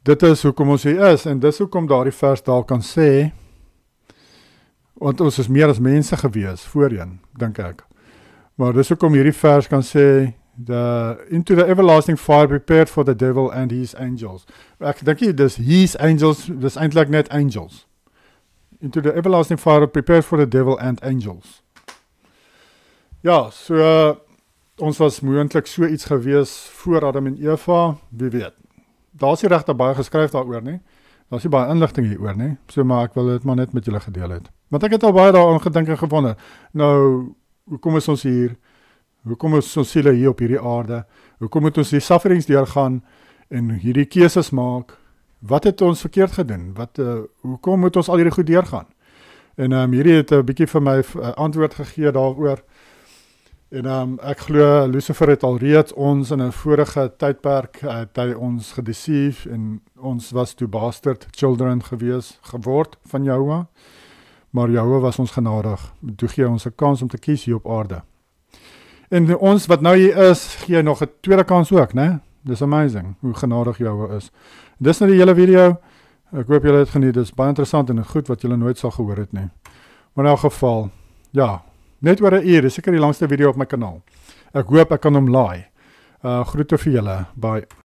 dit is hoekom ons hier is, en dis hoekom daardie vers daar kan sê, want ons is meer as mense gewees, voorheen, dink ek. Maar dis hoekom hierdie vers kan sê, into the everlasting fire prepared for the devil and his angels. Ek dink nie, dis his angels, dis eintlik net angels. Into the everlasting fire prepared for the devil and angels. Ja, so ons was moontlik so iets gewees voor Adam en Eva, wie weet. Daar is nie regtig baie geskryf daaroor nie. Daar is nie baie inligting hieroor nie. So maar ek wil dit maar net met julle gedeel het. Want ek het al baie daaraan gedink en gewonder. Nou, hoekom is ons hier? Hoekom is ons siele hier op hierdie aarde? Hoekom moet ons die sufferings deurgaan en hierdie keuses maak? Wat het ons verkeerd gedoen? Hoekom moet ons al hierdie goed deurgaan? En hierdie het 'n bietjie vir my antwoord gegee daaroor. En ek glo Lucifer het alreeds ons in 'n vorige tydperk het hy ons gedeceive en ons was toe bastard children geword van Jahwe. Maar Jahwe was ons genadig. Toe gee ons 'n kans om te kies hier op aarde. En ons wat nou hier is, gee nog 'n tweede kans ook, né? Dis amazing hoe genadig Jahwe is. Dis nou die hele video. Ek hoop julle het geniet. Dis baie interessant en goed wat julle nooit sal gehoor het nie. Maar in elk geval, ja, net oor 'n uur, dis seker die langste video op my kanaal. Ek hoop ek kan hom laai. Groete vir julle. Bye.